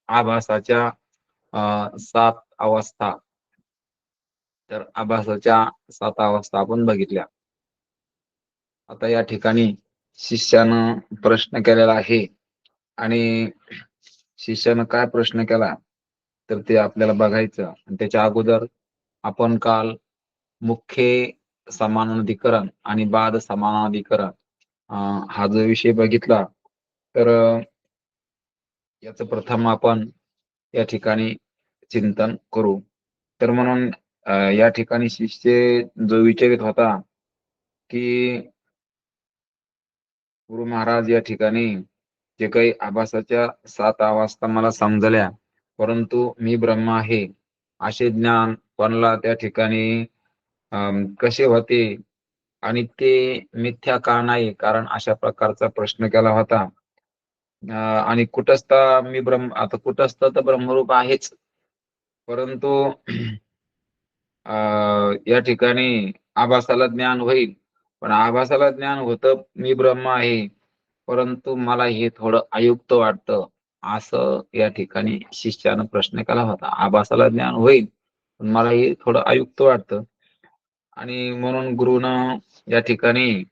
आभासाच्या 7 अवस्था. तर आभासाच्या 7 अवस्था आपण बघितल्या. आता या ठिकाणी शिष्यानं प्रश्न केलेला आहे आणि शिष्यानं काय प्रश्न केला तर ते आपल्याला बघायचं. आणि त्याच्या अगोदर आपण काल मुख्य समानाधिकरण आणि बाद समानाधिकरण हा जो विषय बघितला तर याचं प्रथम आपण या ठिकाणी चिंतन करू. तर म्हणून या ठिकाणी शिष्य जो विचारित होता की गुरु महाराज या ठिकाणी जे काही आभासाच्या 7 अवस्था मला समजल्या, परंतु मी ब्रह्म आहे असे ज्ञान कोणाला त्या ठिकाणी कसे होते आणि ते मिथ्या का नाही, कारण अशा प्रकारचा प्रश्न केला होता. आणि कुटस्थ मी ब्रह्म, आता कुटस्थ तर ब्रह्मरूप आहेच, परंतु या ठिकाणी आभासाला ज्ञान होईल, पण आभासाला ज्ञान होतं मी ब्रह्म आहे, परंतु मला हे थोडं अयुक्त वाटतं, असं या ठिकाणी शिष्यानं प्रश्न केला होता. आभासाला ज्ञान होईल, पण मला हे थोडं अयुक्त वाटतं. आणि म्हणून गुरुनं या ठिकाणी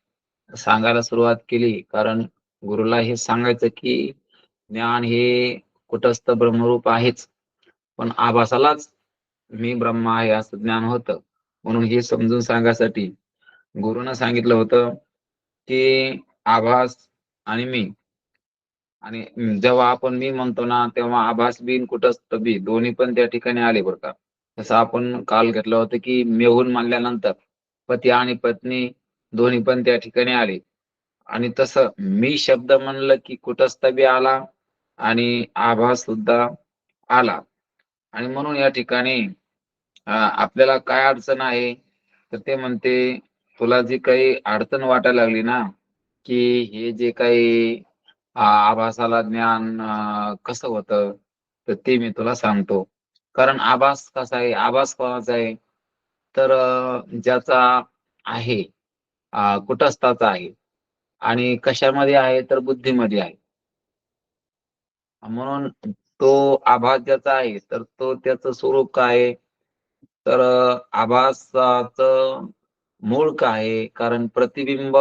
सांगायला सुरुवात केली, कारण गुरुला हे सांगायचं की ज्ञान हे कुटस्थ ब्रह्मरूप आहेच, पण आभासालाच मी ब्रह्म आहे असं ज्ञान होतं. म्हणून हे समजून सांगायसाठी गुरुनं सांगितलं होतं की आभास आणि मी, आणि जेव्हा आपण मी म्हणतो ना तेव्हा आभास बी आणि कुटस्थ बी दोन्ही पण त्या ठिकाणी आले बरं का. जसं आपण काल घेतलं होतं की मेहून म्हणल्यानंतर पती आणि पत्नी दोन्ही पण त्या ठिकाणी आले, आणि तसं मी शब्द म्हणलं की कुटस्थ बी आला आणि आभास सुद्धा आला. आणि म्हणून या ठिकाणी आपल्याला काय अडचण आहे तर ते म्हणते, तुला जी काही अडचण वाटायला लागली ना की हे जे काही आभासाला ज्ञान कसं होतं, तर ते मी तुला सांगतो. कारण आभास कसा आहे, आभास कोणाचा आहे तर ज्याचा आहे कुटस्थाचा आहे, आणि कशामध्ये आहे तर बुद्धीमध्ये आहे. म्हणून तो आभास ज्याचा आहे तर तो त्याचं स्वरूप काय आहे तर आभासाचं मूळ काय आहे, कारण प्रतिबिंब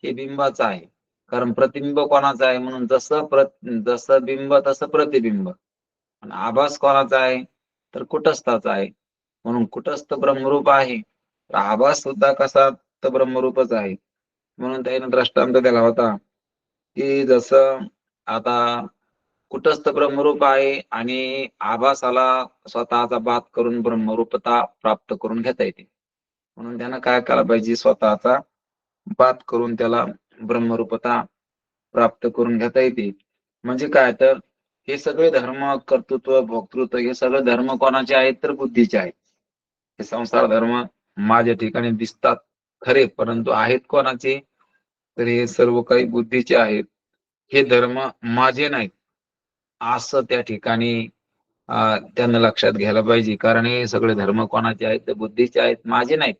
हे बिंबाचं आहे. कारण प्रतिबिंब कोणाचं आहे, म्हणून जसं बिंब तसं प्रतिबिंब. आणि आभास कोणाचा आहे तर कुटस्थाचा आहे, म्हणून कुटस्थ ब्रह्मरूप आहे, तर आभास सुद्धा कसा तर ब्रह्मरूपच आहे. म्हणून त्याने दृष्टांत दिला होता की जसं आता कुटस्थ ब्रह्मरूप आहे आणि आभासाला स्वतःचा बात करून ब्रह्मरूपता प्राप्त करून घेता येते. म्हणून त्यानं काय करायला पाहिजे, स्वतःचा बात करून त्याला ब्रह्मरूपता प्राप्त करून घेता येते. म्हणजे काय तर हे सगळे धर्म, कर्तृत्व, भोक्तृत्व हे सगळे धर्म कोणाचे आहेत तर बुद्धीचे आहेत. हे संसार धर्म माझ्या ठिकाणी दिसतात खरे, परंतु आहेत कोणाचे तर हे सर्व काही बुद्धीचे आहेत. हे धर्म माझे नाहीत असं त्या ठिकाणी त्यांना लक्षात घ्यायला पाहिजे, कारण हे सगळे धर्म कोणाचे आहेत तर बुद्धीचे आहेत, माझे नाहीत.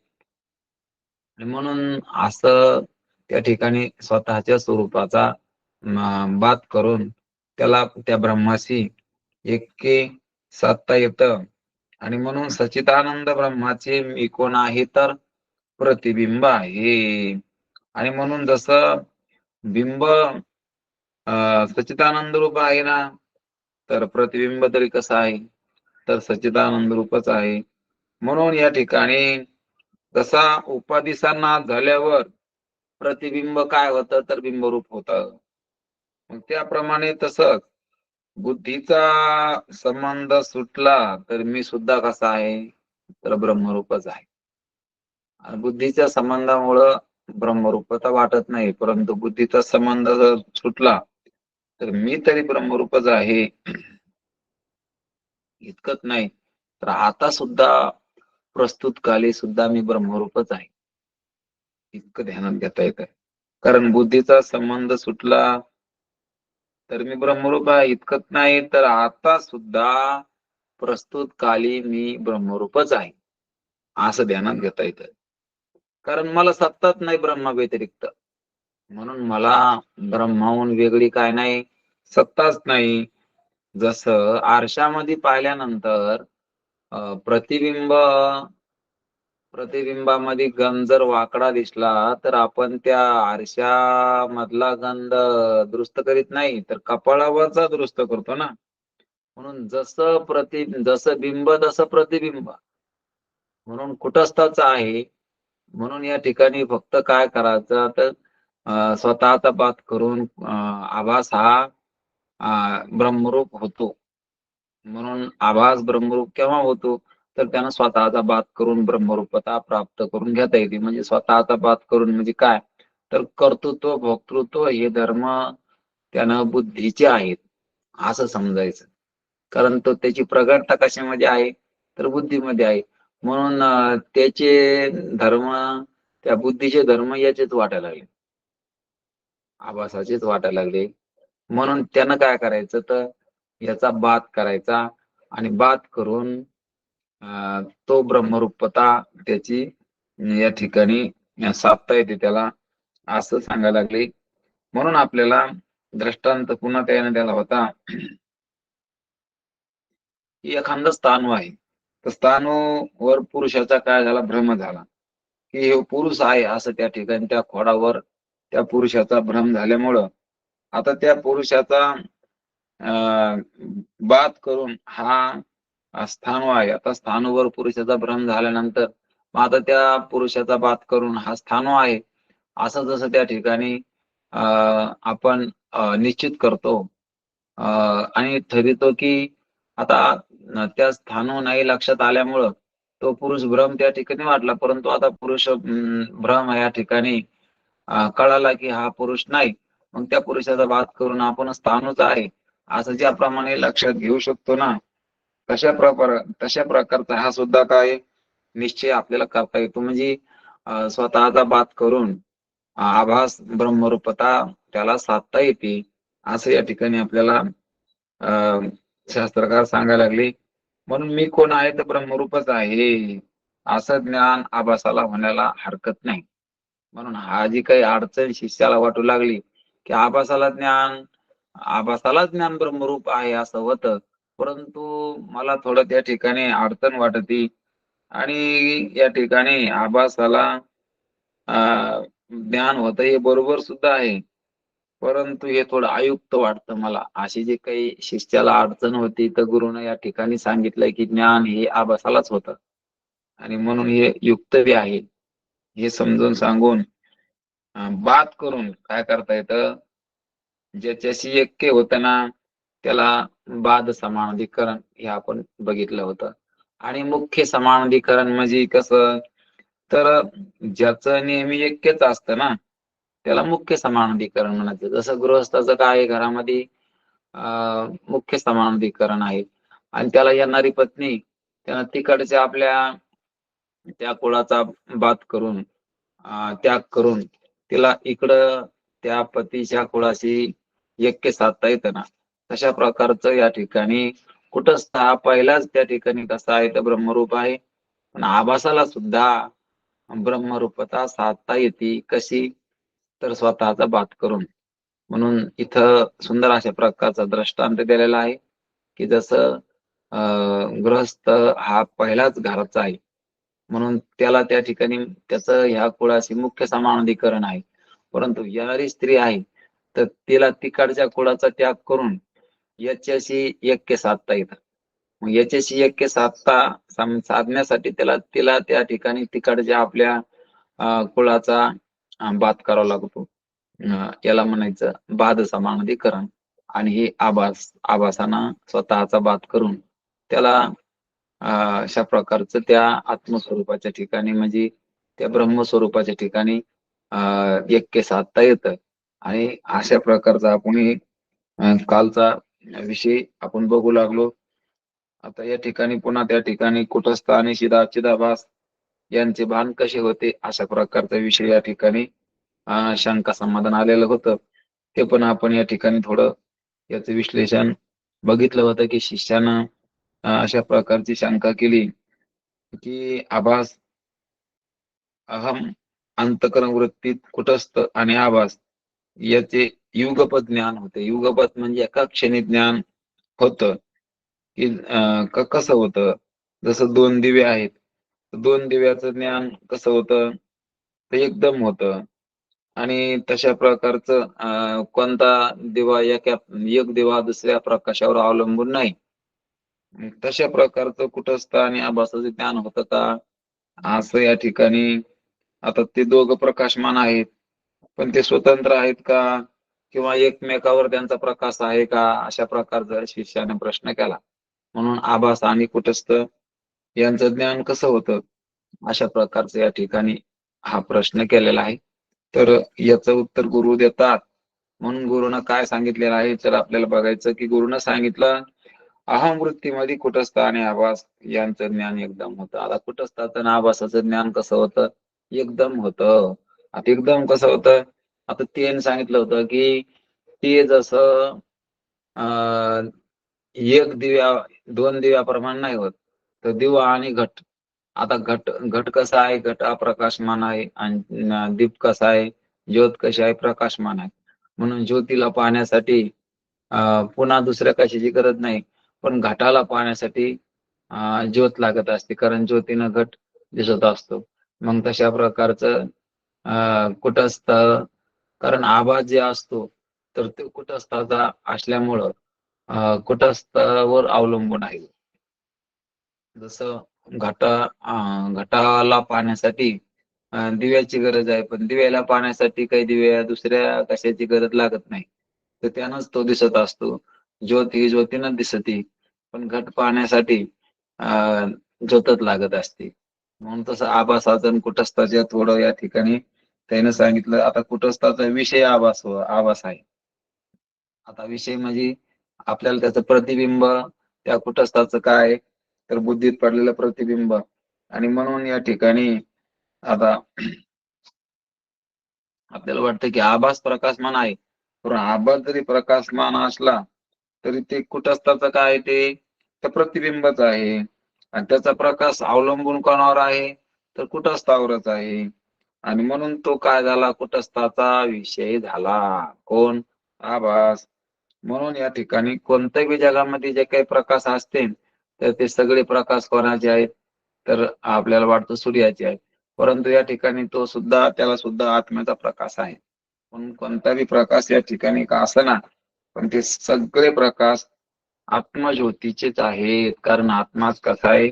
आणि म्हणून असं त्या ठिकाणी स्वतःच्या स्वरूपाचा बात करून त्याला त्या ब्रह्माशी ऐक्य साधता येतं. आणि म्हणून सच्चिदानंद ब्रह्माचे मी कोण आहे तर प्रतिबिंब आहे. आणि म्हणून जसं बिंब सच्चिदानंद रूप आहे ना, तर प्रतिबिंब तरी कसं आहे तर सच्चिदानंद रूपच आहे. म्हणून या ठिकाणी जसा उपाधिसांना झाल्यावर प्रतिबिंब काय होतं तर बिंबरूप होतं, मग त्याप्रमाणे तसंच बुद्धीचा संबंध सुटला तर मी सुद्धा कसा आहे तर ब्रह्मरूपच आहे. आणि बुद्धीच्या संबंधामुळं ब्रह्मरूपता वाटत नाही, परंतु बुद्धीचा संबंध जर सुटला तर मी तरी ब्रह्मरूपच आहे इतकंच नाही, तर आता सुद्धा प्रस्तुत काली सुद्धा मी ब्रह्मरूपच आहे, इतकं ध्यानात घेता येतं. कारण बुद्धीचा संबंध सुटला तर मी ब्रह्मरूप आहे इतकंच नाही, तर आता सुद्धा प्रस्तुत काली मी ब्रह्मरूपच आहे असं ध्यानात घेता येतं. कारण मला सत्ताच नाही ब्रह्मा व्यतिरिक्त, म्हणून मला ब्रह्माहून वेगळी काय नाही, सत्ताच नाही. जसं आरशामध्ये पाहिल्यानंतर प्रतिबिंबामध्ये गंध जर वाकडा दिसला तर आपण त्या आरशामधला गंध दुरुस्त करीत नाही, तर कपाळावरचा दुरुस्त करतो ना. म्हणून जसं बिंब तसं प्रतिबिंब म्हणून कुटस्थाच आहे. म्हणून या ठिकाणी फक्त काय करायचं तर स्वतःचा बात करून आभास हा ब्रह्मरूप होतो. म्हणून आभास ब्रह्मरूप केव्हा होतो तर त्यानं स्वतःचा बात करून ब्रह्मरूपता प्राप्त करून घेता येते. म्हणजे स्वतःचा बात करून म्हणजे काय तर कर्तृत्व भोक्तृत्व हे धर्म त्यानं बुद्धीचे आहेत असं समजायचं. कारण तो त्याची प्रगटता कशामध्ये आहे तर बुद्धीमध्ये आहे. म्हणून त्याचे धर्म त्या बुद्धीचे धर्म याचेच वाटायला लागले, आभासाचेच वाटायला लागले. म्हणून त्यानं काय करायचं तर याचा बात करायचा आणि बात करून तो ब्रह्मरूपता त्याची या ठिकाणी साधता येते त्याला असं सांगायला लागले. म्हणून आपल्याला दृष्टांत पुन्हा त्याने द्यायला होता की एखादं स्थाणू आहे, तर स्थाणूवर पुरुषाचा काय झाला भ्रम झाला की हे पुरुष आहे असं त्या ठिकाणी त्या खोडावर त्या पुरुषाचा भ्रम झाल्यामुळं आता त्या पुरुषाचा बात करून हा स्थाणू आहे. आता स्थाणूवर पुरुषाचा भ्रम झाल्यानंतर मग आता त्या पुरुषाचा बात करून हा स्थाणू आहे असं जसं त्या ठिकाणी आपण निश्चित करतो आणि ठरवितो की आता त्या स्थानू नाही लक्षात आल्यामुळं तो पुरुष भ्रम त्या ठिकाणी वाटला. परंतु आता पुरुष भ्रम या ठिकाणी कळाला की हा पुरुष नाही. मग त्या पुरुषाचा बात करून आपण स्थानूच आहे असं ज्याप्रमाणे लक्षात घेऊ शकतो ना, तशा प्रकारचा हा सुद्धा काय निश्चय आपल्याला करता येतो. म्हणजे स्वतःचा बात करून आभास ब्रह्मरूपता त्याला साधता येते असं या ठिकाणी आपल्याला शास्त्रकार सांगायला लागले. म्हणून मी कोण आहे तर ब्रह्मरूपच आहे असं ज्ञान आभासाला होण्याला हरकत नाही. म्हणून हा जी काही अडचण शिष्याला वाटू लागली की आभासाला ज्ञान ब्रह्मरूप आहे असं होतं, परंतु मला थोडं त्या ठिकाणी अडचण वाटते आणि या ठिकाणी आभासाला ज्ञान होतं हे बरोबर सुद्धा आहे, परंतु हे थोडं अयुक्त वाटतं मला. अशी जी काही शिष्याला अडचण होती तर गुरुनं या ठिकाणी सांगितलंय की ज्ञान हे आभासालाच होतं आणि म्हणून हे युक्त बी आहे हे समजून सांगून बात करून काय करता येतं ज्याच्याशी ऐक्य होतं ना त्याला बाद समानाधिकरण हे आपण बघितलं होतं. आणि मुख्य समानाधिकरण म्हणजे कसं तर ज्याचं नेहमी ऐक्यच असतं ना त्याला मुख्य समानाधिकरण म्हणायचं. जसं गृहस्थाचं काय आहे, घरामध्ये मुख्य समानाधिकरण आहे आणि त्याला येणारी पत्नी त्यानं तिकडच्या आपल्या त्या कुळाचा बात करून त्याग करून तिला इकडं त्या पतीच्या कुळाशी ऐक्य साधता येतं ना, तशा प्रकारचं या ठिकाणी कुटस्थ हा पहिलाच त्या ठिकाणी कसा आहे तर ब्रह्मरूप आहे. पण आभासाला सुद्धा ब्रह्मरूपता साधता येते कशी तर स्वतःचा बात करून. म्हणून इथं सुंदर अशा प्रकारचा दृष्टांत दिलेला आहे की जसं गृहस्थ हा पहिलाच घराचा आहे म्हणून त्याला त्या ठिकाणी त्याचं ह्या कुळाशी मुख्य समानाधिकरण आहे. परंतु येणारी स्त्री आहे तर तिला तिकडच्या कुळाचा त्याग करून याच्याशी ऐक्य साधता येतं. मग याच्याशी ऐक्य साधण्यासाठी तिला त्या ठिकाणी तिकडच्या आपल्या कुळाचा बात करावा लागतो. याला म्हणायचं बाद समानाधिकरण. आणि हे आभासानं स्वतःचा बात करून त्याला अशा प्रकारचं त्या आत्मस्वरूपाच्या ठिकाणी म्हणजे त्या ब्रह्मस्वरूपाच्या ठिकाणी ऐक्य साधता येतं. आणि अशा प्रकारचा आपण कालचा विषय आपण बघू लागलो. आता या ठिकाणी पुन्हा त्या ठिकाणी कुटस्थ आणि चिदाभास यांचे भान कसे होते अशा प्रकारचा विषय या ठिकाणी शंका समाधान आलेलं होतं. ते पण आपण या ठिकाणी थोडं याचं विश्लेषण बघितलं होतं की शिष्यानं अशा प्रकारची शंका केली की आभास अहम अंतकरण वृत्तीत कुटस्थ आणि आभास याचे युगपत ज्ञान होते. युगपत म्हणजे एका क्षणी ज्ञान होतं की कसं होतं, जसं दोन दिवे आहेत, दोन दिव्याचं ज्ञान कसं होतं, ते एकदम होतं. आणि तशा प्रकारचं कोणता दिवा एक दिवा दुसऱ्या प्रकाशावर अवलंबून नाही. तशा प्रकारचं कुटस्थ आणि आभासाचं ज्ञान होतं का? असं या ठिकाणी आता ते दोघं प्रकाशमान आहेत, पण ते स्वतंत्र आहेत का? किंवा एकमेकावर त्यांचा प्रकाश आहे का? अशा प्रकारचा शिष्याने प्रश्न केला. म्हणून आभास आणि कुटस्थ यांचं ज्ञान कसं होतं? अशा प्रकारचं या ठिकाणी हा प्रश्न केलेला आहे. तर याचं उत्तर गुरु देतात. म्हणून गुरुनं काय सांगितलेलं आहे तर आपल्याला बघायचं की गुरुनं सांगितलं अहमवृत्तीमध्ये कुटस्थ आणि आभास यांचं ज्ञान एकदम होतं. आता कुटस्थाचं आणि आभासाचं ज्ञान कसं होतं? एकदम होतं. आता एकदम कसं होतं? आता त्याने सांगितलं होतं की ते जसं अं, एक दिव्या दोन दिव्याप्रमाणे नाही होत. तर दिवा आणि घट. आता घट घट कसा आहे? घट हा प्रकाशमान आहे आणि दीप कसा आहे? ज्योत कशी आहे? प्रकाशमान आहे. म्हणून ज्योतीला पाहण्यासाठी पुन्हा दुसऱ्या कशाची गरज नाही. पण घटाला पाहण्यासाठी ज्योत लागत असते, कारण ज्योतीनं घट दिसत असतो. मग तशा प्रकारचं कुटस्थ, कारण आभास जे असतो तर ते कुटस्थाचा असल्यामुळं कुटस्थावर अवलंबून आहे. जसं घटाला पाहण्यासाठी दिव्याची गरज आहे, पण दिव्याला पाहण्यासाठी काही दुसऱ्या कशाची गरज लागत नाही. तर त्यानंच तो दिसत असतो. ज्योत ही ज्योतीनं दिसते, पण घट पाहण्यासाठी ज्योतच लागत असते. म्हणून तसं आभासाचं आणि कुटस्थाच्या थोडं या ठिकाणी त्यानं सांगितलं. आता कुटस्थाचा विषय आभास आहे. आता विषय म्हणजे आपल्याला त्याचं प्रतिबिंब त्या कुटस्थाचं काय आहे, तर बुद्धीत पडलेलं प्रतिबिंब. आणि म्हणून या ठिकाणी आता आपल्याला वाटतं की आभास प्रकाशमान आहे, पण आभास जरी प्रकाशमान असला तरी ते कुटस्थाचं काय आहे, ते तर प्रतिबिंबच आहे. आणि त्याचा प्रकाश अवलंबून कोणावर आहे, तर कुटस्थावरच आहे. आणि म्हणून तो काय झाला, कुटस्थाचा विषय झाला. कोण? आभास. म्हणून या ठिकाणी कोणत्याही जगामध्ये जे काही प्रकाश असते तर ते सगळे प्रकाश कोणाचे आहेत, तर आपल्याला वाटतं सूर्याचे आहेत. परंतु या ठिकाणी त्याला सुद्धा आत्म्याचा प्रकाश आहे. म्हणून कोणताही प्रकाश या ठिकाणी का असेना, पण ते सगळे प्रकाश आत्मज्योतीचेच आहेत. कारण आत्माच कसा आहे,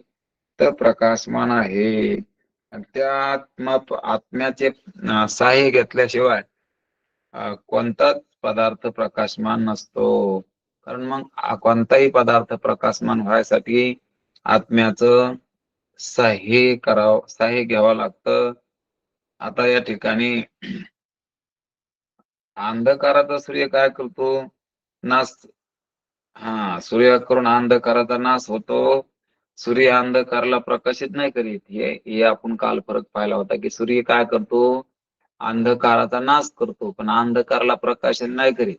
तर प्रकाशमान आहे. आणि त्या आत्म्याचे सहाय्य घेतल्याशिवाय कोणताच पदार्थ प्रकाशमान नसतो. कारण मग कोणताही पदार्थ प्रकाशमान व्हायसाठी आत्म्याचं सहाय्य घ्यावं लागतं. आता या ठिकाणी अंधकाराचा सूर्य काय करतो? नाश. सूर्य करून अंधकाराचा नाश होतो. सूर्य अंधकाराला प्रकाशित नाही करीत. हे आपण काल फरक पाहिला होता की सूर्य काय करतो? अंधकाराचा नाश करतो, पण अंधकाराला प्रकाशित नाही करीत.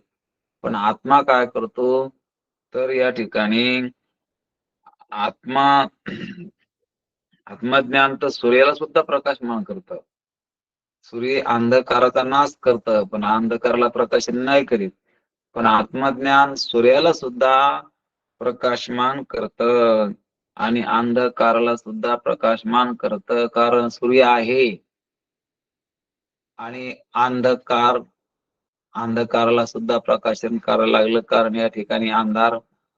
पण आत्मा काय करतो? तर या ठिकाणी आत्मा आत्मज्ञान तर सूर्याला सुद्धा प्रकाशमान करतं. सूर्य अंधकाराचा नाश करतं, पण अंधकाराला प्रकाशित नाही करीत. पण आत्मज्ञान सूर्याला सुद्धा प्रकाशमान करतं आणि अंधकाराला सुद्धा प्रकाशमान करतं, कारण सूर्य आहे. आणि अंधकाराला सुद्धा प्रकाशन करायला लागलं, कारण या ठिकाणी अंधार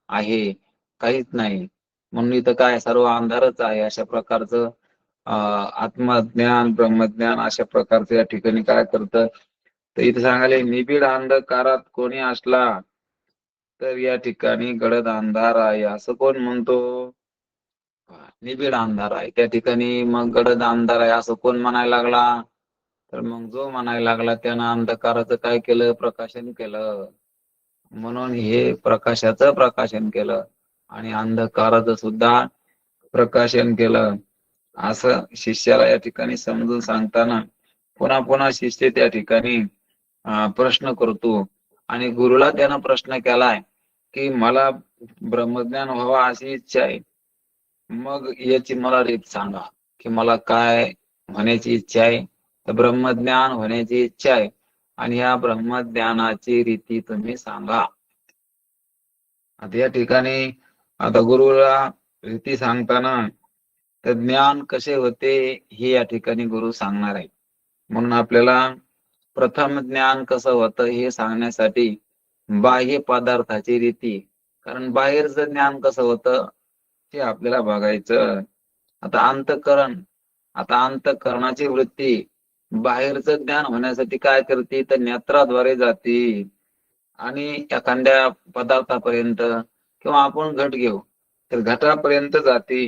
आहे, काहीच नाही. म्हणून इथं काय, सर्व अंधारच आहे. अशा प्रकारचं आत्मज्ञान ब्रह्मज्ञान अशा प्रकारचं या ठिकाणी काय करतं, तर इथे सांगायला निबिड अंधकारात कोणी असला तर या ठिकाणी गडद अंधार आहे, असं कोण म्हणतो? निबिड अंधार आहे त्या ठिकाणी. मग गडद अंधार आहे असं कोण म्हणायला लागला? तर मग जो म्हणायला लागला त्यानं अंधकाराचं काय केलं? प्रकाशन केलं. म्हणून हे प्रकाशाचं प्रकाशन केलं आणि अंधकाराचं सुद्धा प्रकाशन केलं. असं शिष्याला या ठिकाणी समजून सांगताना पुन्हा पुन्हा शिष्य त्या ठिकाणी प्रश्न करतो. आणि गुरुला त्यानं प्रश्न केलाय की मला ब्रह्मज्ञान व्हावा अशी इच्छा आहे. मग याची मला रीत सांगा की मला काय होण्याची इच्छा आहे. तर ब्रह्मज्ञान होण्याची इच्छा आहे आणि या ब्रह्मज्ञानाची रीती तुम्ही सांगा. आता या ठिकाणी आता गुरुला रीती सांगताना तर ज्ञान कसे होते हे या ठिकाणी गुरु सांगणार आहे. म्हणून आपल्याला प्रथम ज्ञान कसं होतं हे सांगण्यासाठी बाह्य पदार्थाची रीती, कारण बाहेरचं ज्ञान कसं होतं ते आपल्याला बघायचं. आता अंतःकरणाची वृत्ती बाहेरचं ज्ञान होण्यासाठी काय करते तर नेत्राद्वारे जाते आणि एखाद्या पदार्थापर्यंत किंवा आपण घट घेऊ तर घटापर्यंत जाते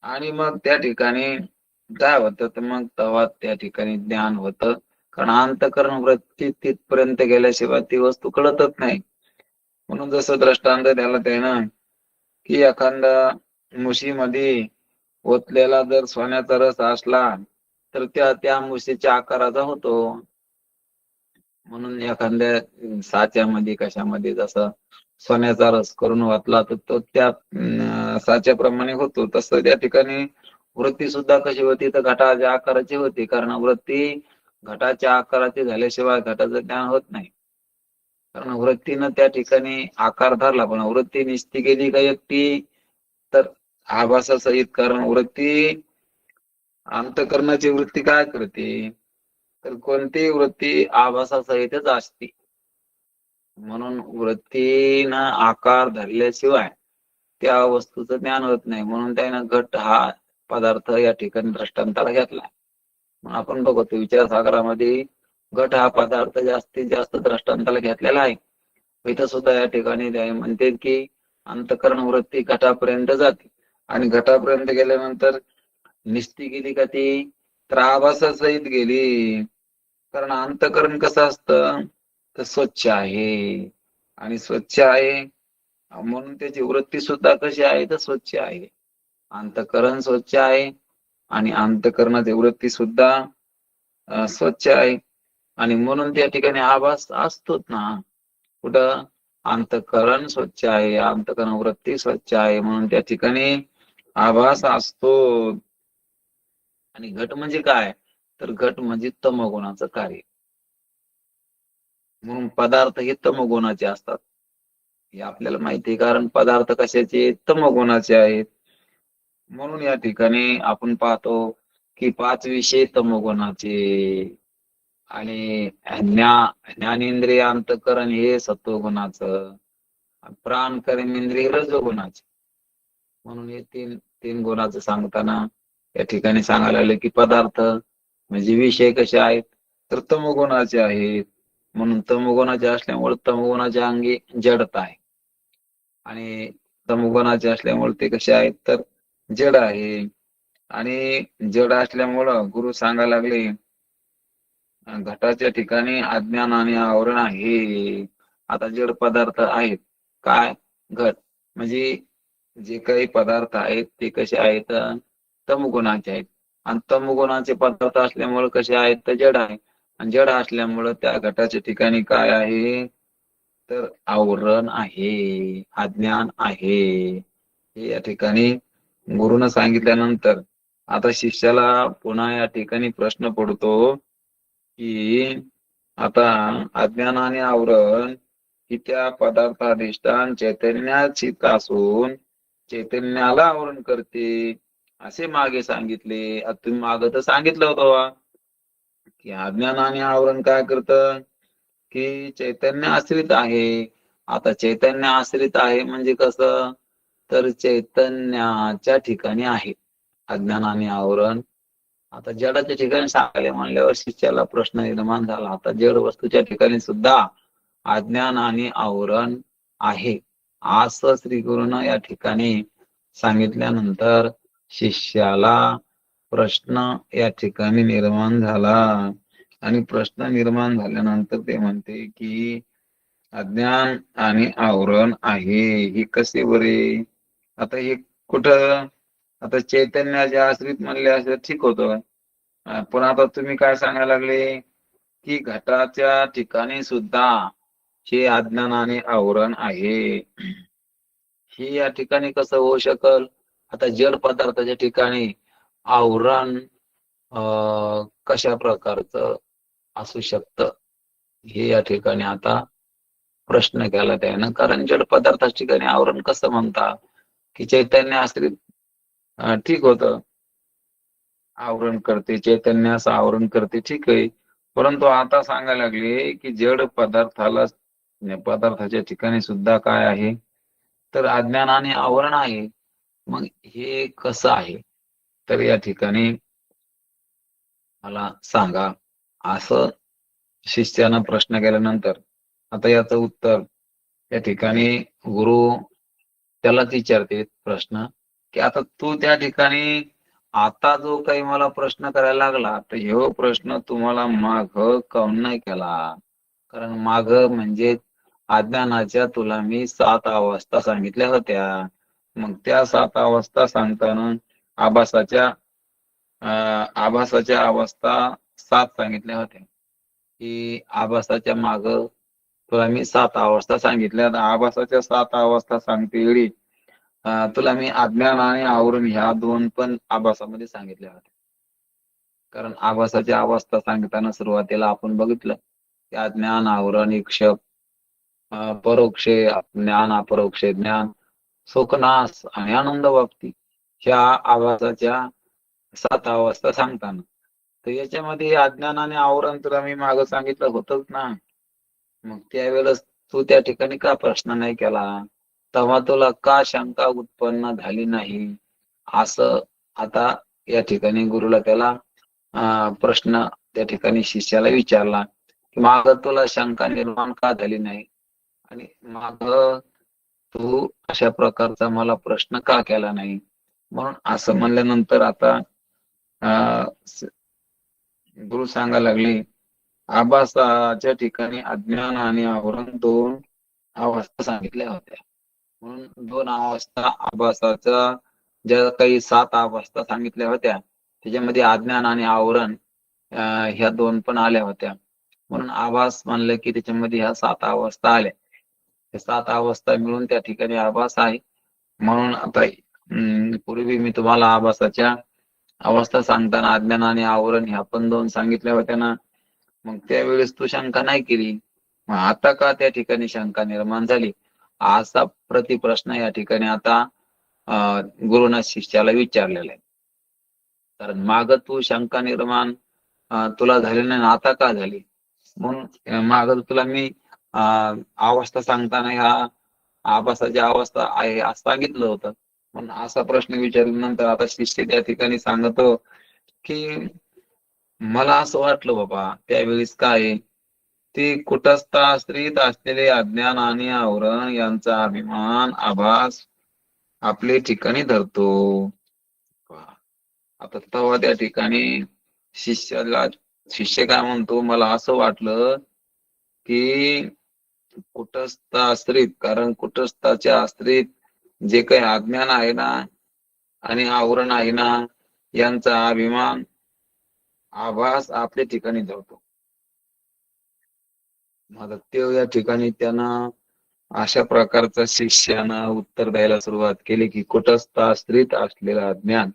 आणि मग त्या ठिकाणी काय होतं तर मग तेव्हा त्या ठिकाणी ज्ञान होतं. कारण अंतःकरण वृत्ती तिथपर्यंत गेल्याशिवाय ती वस्तू कळतच नाही. म्हणून जसं दृष्टांत द्यायला ते ना की एखादा मुशीमध्ये ओतलेला जर सोन्याचा रस असला तर त्या मुशीच्या आकाराचा होतो. म्हणून एखाद्या साच्यामध्ये कशामध्ये जसं सोन्याचा रस करून वाचला तर तो त्या साच्याप्रमाणे होतो. तसं त्या ठिकाणी वृत्ती सुद्धा कशी होती तर घटाच्या आकाराची होती, कारण वृत्ती घटाच्या आकाराची झाल्याशिवाय घटाचं ज्ञान होत नाही. कारण वृत्तीनं त्या ठिकाणी आकार धरला, पण वृत्ती निस्ती गेली का एकटी तर आभासासहित, कारण वृत्ती अंतःकरणाची वृत्ती काय करते तर कोणतीही वृत्ती आभासासहितच असते. म्हणून वृत्तीनं आकार धरल्याशिवाय त्या वस्तूचं ज्ञान होत नाही. म्हणून त्यानं घट हा पदार्थ या ठिकाणी दृष्टांताला घेतला. आपण बघतो विचारसागरामध्ये घट हा पदार्थ जास्तीत जास्त दृष्टांताला घेतलेला आहे. इथं सुद्धा या ठिकाणी म्हणते की अंतःकरण वृत्ती घटापर्यंत जाते आणि घटापर्यंत गेल्यानंतर निस्ती गेली का ती तर आभासासहित गेली. कारण अंतःकरण कसं असतं तर स्वच्छ आहे आणि स्वच्छ आहे म्हणून त्याची वृत्ती सुद्धा कशी आहे तर स्वच्छ आहे. अंतःकरण स्वच्छ आहे आणि अंतःकरणाची वृत्ती सुद्धा स्वच्छ आहे आणि म्हणून त्या ठिकाणी आभास असतोच ना. कुठं अंतःकरण स्वच्छ आहे, अंतःकरण वृत्ती स्वच्छ आहे म्हणून त्या ठिकाणी आभास असतो. आणि घट म्हणजे काय तर घट म्हणजे तमोगुणाचं कार्य. म्हणून पदार्थ हे तमोगुणाचे असतात हे आपल्याला माहिती आहे, कारण पदार्थ कशाचे तमोगुणाचे आहेत. म्हणून या ठिकाणी आपण पाहतो की 5 विषय तमोगुणाचे आणि ज्ञानेंद्रिय अंतःकरण हे सत्वगुणाचं, प्राण कर्मेंद्रिय रजोगुणाचे. म्हणून हे तीन तीन गुणाचं सांगताना या ठिकाणी सांगायला लागले की पदार्थ म्हणजे विषय कसे आहेत तर तमोगुणाचे आहेत. म्हणून तमोगुणाचे असल्यामुळे तमोगुणाच्या अंगी जडता आहे आणि तमोगुणाचे असल्यामुळे ते कसे आहेत तर जड आहे. आणि जड असल्यामुळं गुरु सांगायला लागले घटाच्या ठिकाणी अज्ञान आणि आवरण आहे. आता जड पदार्थ आहेत काय घट म्हणजे जे काही पदार्थ आहेत ते कसे आहेत तमोगुणाचे आहेत आणि तमोगुणाचे पदार्थ असल्यामुळे कसे आहेत तर जड आहे आणि जड असल्यामुळं त्या घटाच्या ठिकाणी काय आहे तर आवरण आहे, अज्ञान आहे. हे या ठिकाणी गुरुनं सांगितल्यानंतर आता शिष्याला पुन्हा या ठिकाणी प्रश्न पडतो की आता अज्ञान आणि आवरण ही त्या पदार्थाधिष्ठान चैतन्याची असून चैतन्याला आवरण करते असे मागे सांगितले. आता तुम्ही मागे तर सांगितलं होतं की अज्ञान आणि आवरण काय करतं की चैतन्य आश्रित आहे. आता चैतन्य आश्रित आहे म्हणजे कसं तर चैतन्याच्या ठिकाणी आहे अज्ञान आणि आवरण. आता जडाच्या ठिकाणी सांगायला म्हणल्यावर शिष्याला प्रश्न निर्माण झाला, आता जड वस्तूच्या ठिकाणी सुद्धा अज्ञान आणि आवरण आहे असं श्री गुरुनं या ठिकाणी सांगितल्यानंतर शिष्याला प्रश्न या ठिकाणी निर्माण झाला आणि प्रश्न निर्माण झाल्यानंतर ते म्हणते की अज्ञान आणि आवरण आहे ही कसे बरे. आता हे कुठं आता चैतन्याच्या आश्रित म्हणले असं ठीक होतं, पण आता तुम्ही काय सांगायला लागले की घटाच्या ठिकाणी सुद्धा हे अज्ञान आणि आवरण आहे. हे या ठिकाणी कसं होऊ शकल. आता जड पदार्थाच्या ठिकाणी आवरण कशा प्रकारचं असू शकतं हे या ठिकाणी आता प्रश्न केला त्यानं. कारण जड पदार्थाच्या ठिकाणी आवरण कसं म्हणता की चैतन्य आश्रित ठीक होतं. आवरण करते, चैतन्य असं आवरण करते ठीक आहे. परंतु आता सांगायला लागले की जड पदार्थाच्या ठिकाणी सुद्धा काय आहे, तर अज्ञान आणि आवरण आहे. मग हे कसं आहे? तर या ठिकाणी मला सांगा. असं शिष्यानं प्रश्न केल्यानंतर आता याचं उत्तर या ठिकाणी गुरु त्यालाच विचारते प्रश्न, की आता तू त्या ठिकाणी आता जो काही मला प्रश्न करायला लागला, तर ह्यो प्रश्न तुम्हाला माग काऊन नाही केला? कारण माग म्हणजे अज्ञानाच्या तुला मी 7 अवस्था सांगितल्या होत्या. मग त्या 7 अवस्था सांगताना आभासाच्या आभासाच्या अवस्था 7 सांगितल्या होत्या, की आभासाच्या माग तुला मी 7 अवस्था सांगितल्या. आभासाच्या 7 अवस्था सांगते वेळी तुला मी अज्ञान आणि आवरण ह्या 2 पण आभासामध्ये सांगितल्या होत्या. कारण आभासाच्या अवस्था सांगताना सुरुवातीला आपण बघितलं, की अज्ञान, आवरण, इक्षप, परोक्ष ज्ञान, अपरोक्ष ज्ञान, सुख नाश आणि आनंद प्राप्ती ह्या आभासाच्या 7 अवस्था सांगताना. तर याच्यामध्ये अज्ञान आणि आवरण तुला मी मागं सांगितलं होतंच ना. मग त्यावेळेस तू त्या ठिकाणी का प्रश्न नाही केला? तेव्हा तुला का शंका उत्पन्न झाली नाही? असं आता या ठिकाणी गुरुला त्याला प्रश्न त्या ठिकाणी शिष्याला विचारला, की माग तुला शंका निर्माण का झाली नाही? आणि माग तू अशा प्रकारचा मला प्रश्न का केला नाही? म्हणून असं म्हणल्यानंतर आता गुरु सांगायला लागले, आभासाच्या ठिकाणी अज्ञान आणि आवरण 2 अवस्था सांगितल्या होत्या. म्हणून 2 अवस्था आभासाच्या ज्या काही 7 अवस्था सांगितल्या होत्या, त्याच्यामध्ये अज्ञान आणि आवरण ह्या 2 पण आल्या होत्या. म्हणून आभास म्हणलं की त्याच्यामध्ये ह्या 7 अवस्था आल्या. त्या 7 अवस्था मिळून त्या ठिकाणी आभास आहे. म्हणून आता पूर्वी मी तुम्हाला आभासाच्या अवस्था सांगताना अज्ञान आणि आवरण ह्या पण 2 सांगितल्या होत्या ना. मग त्यावेळेस तू शंका नाही केली. मग आता का त्या ठिकाणी शंका निर्माण झाली? असा प्रतिप्रश्न या ठिकाणी आता गुरुना शिष्याला विचारलेला आहे. कारण माग तू शंका निर्माण तुला झाली नाही, आता का झाली? म्हणून माग तुला मी अवस्था सांगताना ह्या आभासाची अवस्था आहे असं सांगितलं होतं. म्हणून असा प्रश्न विचारल्यानंतर आता शिष्य त्या ठिकाणी सांगतो, की मला असं वाटलं बाबा त्यावेळेस काय ते कुटस्थ आश्रित असलेले अज्ञान आणि आवरण यांचा अभिमान आभास आपले ठिकाणी धरतो. आता तेव्हा त्या ठिकाणी शिष्य काय म्हणतो, मला असं वाटलं की कुटस्थ आश्रित, कारण कुटस्थाच्या आश्रित जे काही अज्ञान आहे ना आणि आवरण आहे ना, यांचा अभिमान आभास आपल्या ठिकाणी धरतो. मग ते या ठिकाणी त्यानं अशा प्रकारचा शिष्यानं उत्तर द्यायला सुरुवात केली, की कुटस्थ आश्रित असलेलं अज्ञान,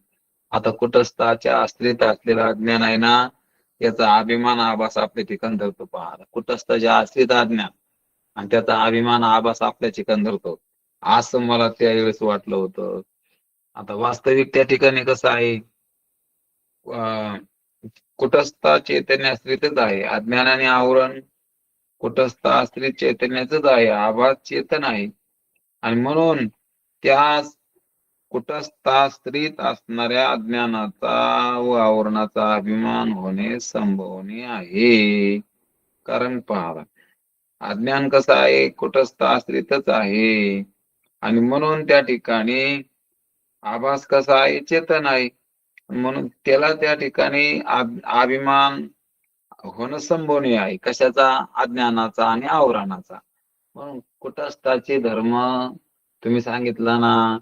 आता कुटस्थाच्या आश्रित असलेलं अज्ञान आहे ना, याचा अभिमान आभास आपल्या ठिकाणी धरतो. पहा, कुटस्थाच्या आश्रित अज्ञान आणि त्याचा अभिमान आभास आपल्या ठिकाणी धरतो, असं मला त्यावेळेस वाटलं होतं. आता वास्तविक त्या ठिकाणी कसं आहे, कुटस्थ चैतन्य आश्रितच आहे. अज्ञान आणि आवरण कुटस्थ आश्रित चैतन्याचंच आहे. आभास चेतन आहे आणि म्हणून त्या कुटस्थाश्रित असणाऱ्या अज्ञानाचा व आवरणाचा अभिमान होणे संभवनीय आहे. कारण पहा, अज्ञान कसं आहे, कुटस्थ आश्रितच आहे आणि म्हणून त्या ठिकाणी आभास कसा आहे, चेतन आहे. म्हणून त्याला त्या ठिकाणी अभिमान होणं संभवनीय आहे. कशाचा? अज्ञानाचा आणि आवरणाचा. म्हणून कुटस्थाचे धर्म तुम्ही सांगितलं ना,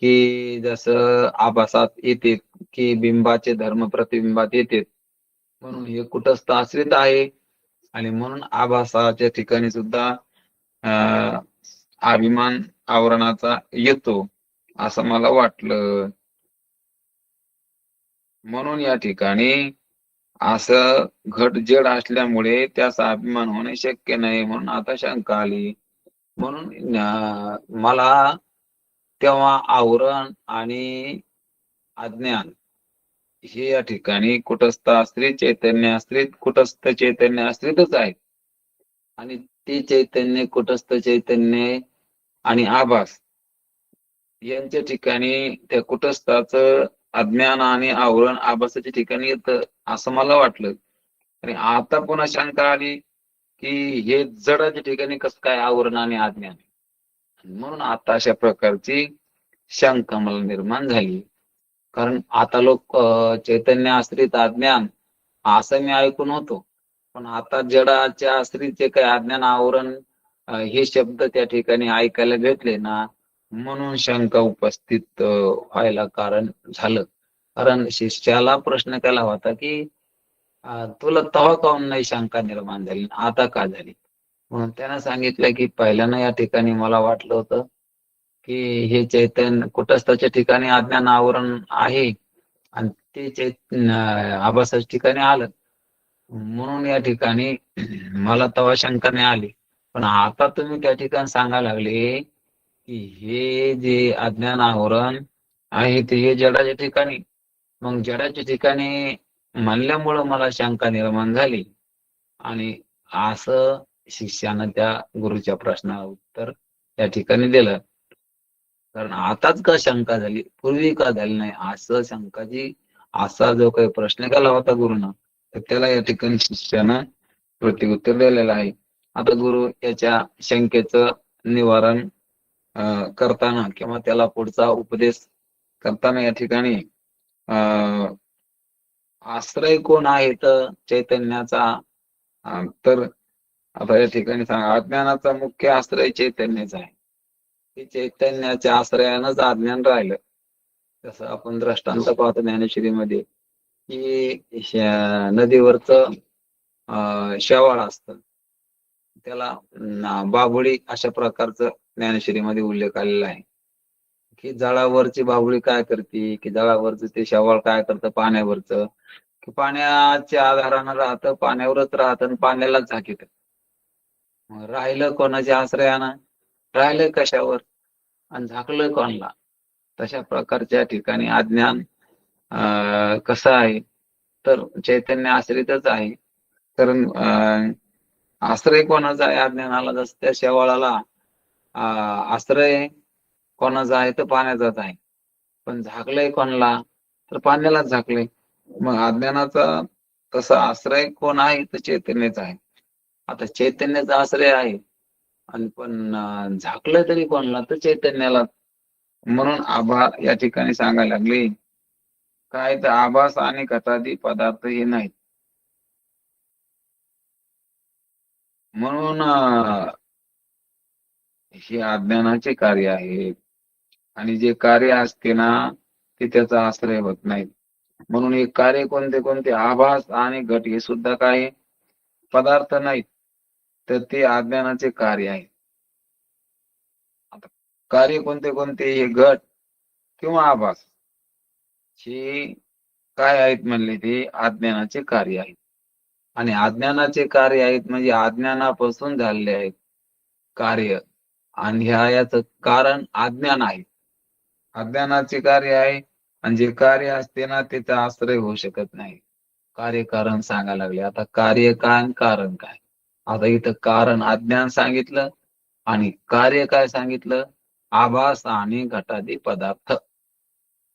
की जसं आभासात येते की बिंबाचे धर्म प्रतिबिंबात येते, म्हणून हे कुटस्थ आश्रित आहे आणि म्हणून आभासाच्या ठिकाणी सुद्धा अभिमान आवरणाचा येतो असं मला वाटलं. म्हणून या ठिकाणी असं घट जड असल्यामुळे त्याचा अभिमान होणे शक्य नाही, म्हणून आता शंका आली. म्हणून मला तेव्हा आवरण आणि अज्ञान हे या ठिकाणी कुटस्थ आश्रित चैतन्य आश्रित कुटस्थ चैतन्य आश्रितच आहेत. आणि ते चैतन्य कुटस्थ चैतन्य आणि आभास यांच्या ठिकाणी त्या कुटस्थाचं अज्ञान आणि आवरण आभासाच्या ठिकाणी येतं असं मला वाटलं. आणि आता पुन्हा शंका आली की हे जडाच्या ठिकाणी कसं काय आवरण आणि अज्ञान, म्हणून आता अशा प्रकारची शंका मला निर्माण झाली. कारण आता लोक चैतन्य आश्रित अज्ञान असं मी ऐकून होतो, पण आता जडाच्या आश्रित जे काही अज्ञान आवरण हे शब्द त्या ठिकाणी ऐकायला भेटले ना, म्हणून शंका उपस्थित व्हायला कारण झालं. कारण शिष्याला प्रश्न केला होता की तुला तेव्हा काहून नाही शंका निर्माण झाली, आता का झाली? म्हणून त्यानं सांगितलं की पहिल्यानं या ठिकाणी मला वाटलं होतं की हे चैतन्य कुटस्थाच्या ठिकाणी अज्ञान आवरण आहे आणि ते चैतन्य आभासाच्या ठिकाणी आलं, म्हणून या ठिकाणी मला तेव्हा शंका नाही आली. पण आता तुम्ही त्या ठिकाणी सांगायला लागले की हे जे अज्ञान आवरण आहे ते हे जडाच्या ठिकाणी, मग जडाच्या ठिकाणी म्हणल्यामुळं मला शंका निर्माण झाली. आणि असं शिष्यानं त्या गुरुच्या प्रश्नाला उत्तर त्या ठिकाणी दिलं. कारण आताच का शंका झाली, पूर्वी का झाली नाही, असं शंकाची असा जो काही प्रश्न केला होता गुरुनं, तर त्याला या ठिकाणी शिष्यानं प्रत्युत्तर दिलेलं आहे. आता गुरु याच्या शंकेचं निवारण करताना किंवा त्याला पुढचा उपदेश करताना या ठिकाणी आश्रय कोण आहे तर चैतन्याचा, तर आता या ठिकाणी सांगा अज्ञानाचा मुख्य आश्रय चैतन्याचा आहे. ते चैतन्याच्या आश्रयानंच अज्ञान राहिलं. जसं आपण दृष्टांत पाहतो ज्ञानेश्वरीमध्ये की नदीवरचं शेवाळ असतं, त्याला बाभुळी अशा प्रकारचं ज्ञानेश्वरीमध्ये उल्लेख आलेला आहे. की जळावरची बाभुळी काय करते, की जळावरचं ते शेवाळ काय करतं पाण्यावरचं, की पाण्याच्या आधारानं राहतं, पाण्यावरच राहतं आणि पाण्यालाच झाकीत. मग राहिलं कोणाच्या आश्रयानं, राहिलं कशावर आणि झाकलं कोणाला. तशा प्रकारच्या ठिकाणी अज्ञान कसं आहे तर चैतन्य आश्रितच आहे. कारण आश्रय कोणाचा आहे अज्ञानाला, जसं त्या शेवाळाला आश्रय कोणाचा आहे तर पाण्याचाच आहे, पण झाकलंय कोणाला तर पाण्यालाच झाकलंय. मग अज्ञानाचा तसा आश्रय कोण आहे तर चैतन्यच आहे. आता चैतन्याचा आश्रय आहे आणि पण झाकलं तरी कोणाला तर चैतन्याला. म्हणून आभा या ठिकाणी सांगायला लागले काय तर आभास आणि घटादी पदार्थ हे नाहीत. म्हणून हे अज्ञानाचे कार्य आहे आणि जे कार्य असते ना ते त्याचा आश्रय होत नाही. म्हणून हे कार्य कोणते कोणते आभास आणि घट हे सुद्धा काय पदार्थ नाहीत, तर ते अज्ञानाचे कार्य आहे. आता कार्य कोणते कोणते, हे घट किंवा आभास हे काय आहेत म्हणले ते अज्ञानाचे कार्य आहेत. आणि अज्ञानाचे कार्य आहेत म्हणजे अज्ञानापासून झालेले आहेत कार्य, आणि याचं कारण अज्ञान आहे. अज्ञानाचे कार्य आहे आणि जे कार्य असते ना त्याचा आश्रय होऊ शकत नाही. कार्य कारण सांगायला लागले. आता कार्य काय आणि कारण काय. आता इथं कारण अज्ञान सांगितलं आणि कार्य काय सांगितलं, आभास आणि घटादी पदार्थ.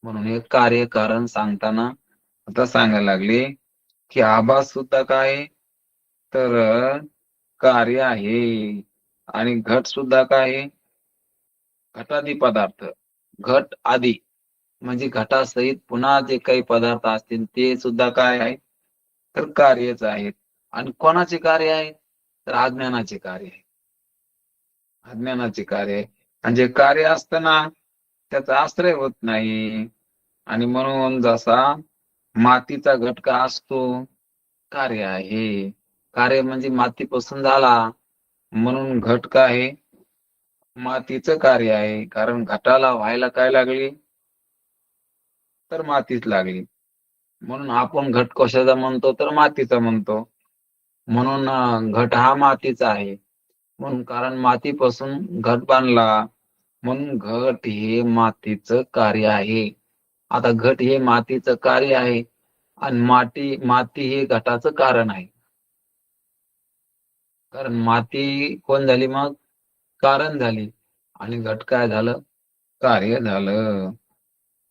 म्हणून हे कार्य कारण सांगताना आता सांगायला लागले की आभास सुद्धा काय तर कार्य आहे आणि घट सुद्धा काय आहे घटादी पदार्थ. घट आदी म्हणजे घटासहित पुन्हा जे काही पदार्थ असतील ते सुद्धा काय आहे तर कार्यच आहेत. आणि कोणाचे कार्य आहे तर अज्ञानाचे कार्य आहे. अज्ञानाचे कार्य आहे आणि जे कार्य असतं ना त्याचा आश्रय होत नाही. आणि म्हणून जसा मातीचा घटका असतो कार्य आहे, कार्य म्हणजे मातीपासून झाला, म्हणून घटका आहे मातीचं कार्य आहे. कारण घटाला व्हायला काय लागली तर मातीच लागली. म्हणून आपण घट कशाचा म्हणतो तर मातीचा म्हणतो. म्हणून घट हा मातीचा आहे म्हणून कारण मातीपासून घट बांधला, म्हणून घट हे मातीचं कार्य आहे. आता घट हे मातीचं कार्य आहे आणि माती हे घटाचं कारण आहे. कारण माती कोण झाली, मग कारण झाली, आणि घट काय झालं, कार्य झालं.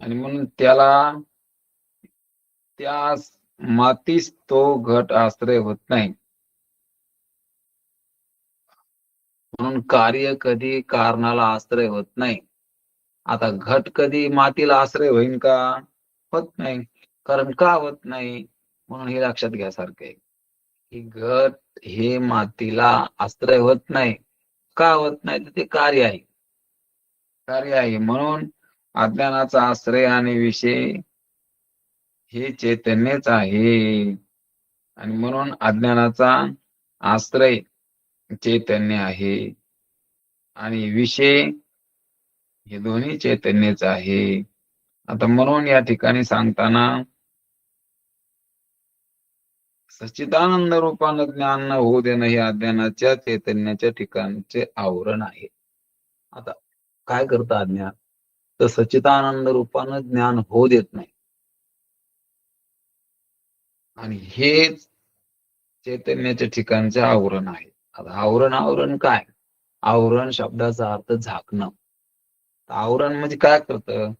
आणि म्हणून त्या मातीस तो घट आश्रय होत नाही. म्हणून कार्य कधी कारणाला आश्रय होत नाही. आता घट कधी मातीला आश्रय होईल का? होत नाही. कारण का होत नाही? म्हणून हे लक्षात घ्यासारखं आहे की घट हे मातीला आश्रय होत नाही. का होत नाही? तर ते कार्य आहे. म्हणून अज्ञानाचा आश्रय आणि विषय हे चैतन्यच आहे. आणि म्हणून अज्ञानाचा आश्रय चैतन्य आहे आणि विषय हे दोन्ही चैतन्यच आहे. आता म्हणून या ठिकाणी सांगताना सच्चिदानंद रूपानं ज्ञान न होऊ देणं हे अज्ञानाच्या चैतन्याच्या ठिकाणचे आवरण आहे. आता काय करतं अज्ञान? तर सच्चिदानंद रूपानं ज्ञान होऊ देत नाही. आणि हेच चैतन्याच्या ठिकाणचे आवरण आहे. आता आवरण काय? आवरण शब्दाचा अर्थ झाकणं. आवरण म्हणजे काय करतं?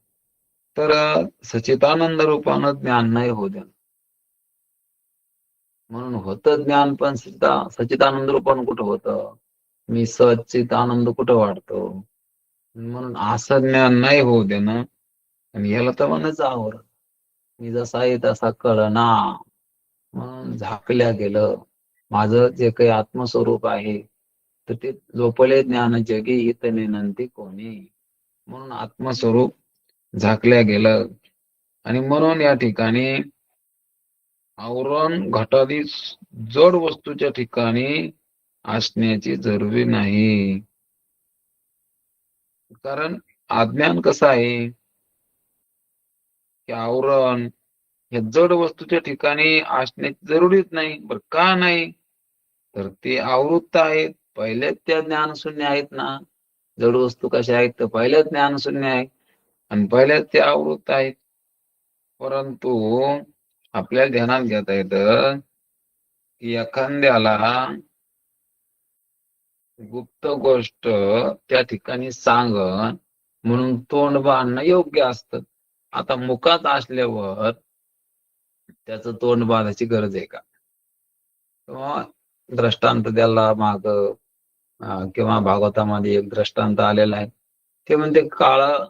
तर सच्चिदानंद रूपानं ज्ञान नाही होऊ देणं. म्हणून होतं ज्ञान, पण सच्चिदानंद रूपानं कुठं होतं? मी सच्चिदानंद कुठं वाढतो? म्हणून असं ज्ञान नाही होऊ देणं, आणि याला तर म्हणायचं आवरण. मी जसा आहे तसा कळना, म्हणून झाकल्या गेलं. माझं जे काही आत्मस्वरूप आहे तर ते झोपले ज्ञान जगी हित नंती कोणी. म्हणून आत्मस्वरूप झाकल्या गेलं. आणि म्हणून या ठिकाणी आवरण घटादी जड वस्तूच्या ठिकाणी असण्याची जरुरी नाही. कारण अज्ञान कसं आहे की आवरण हे जड वस्तूच्या ठिकाणी असण्याची जरुरीच नाही. बरं का नाही? तर ते आवृत्त आहेत, पहिलेच त्या ज्ञान शून्य आहेत ना. जड वस्तू कशा आहेत? तर पहिलेच ज्ञान शून्य आहे आणि पहिलेच ते आवृत्त आहेत. परंतु आपल्याला ध्यानात घेता येतं की एखाद्याला गुप्त गोष्ट त्या ठिकाणी सांगन म्हणून तोंड बांधणं योग्य असतं. आता मुखात असल्यावर त्याचं तोंड बांधायची गरज आहे का? किंवा दृष्टांत द्यायला माग किंवा भागवतामध्ये एक दृष्टांत आलेला आहे. ते म्हणते काळं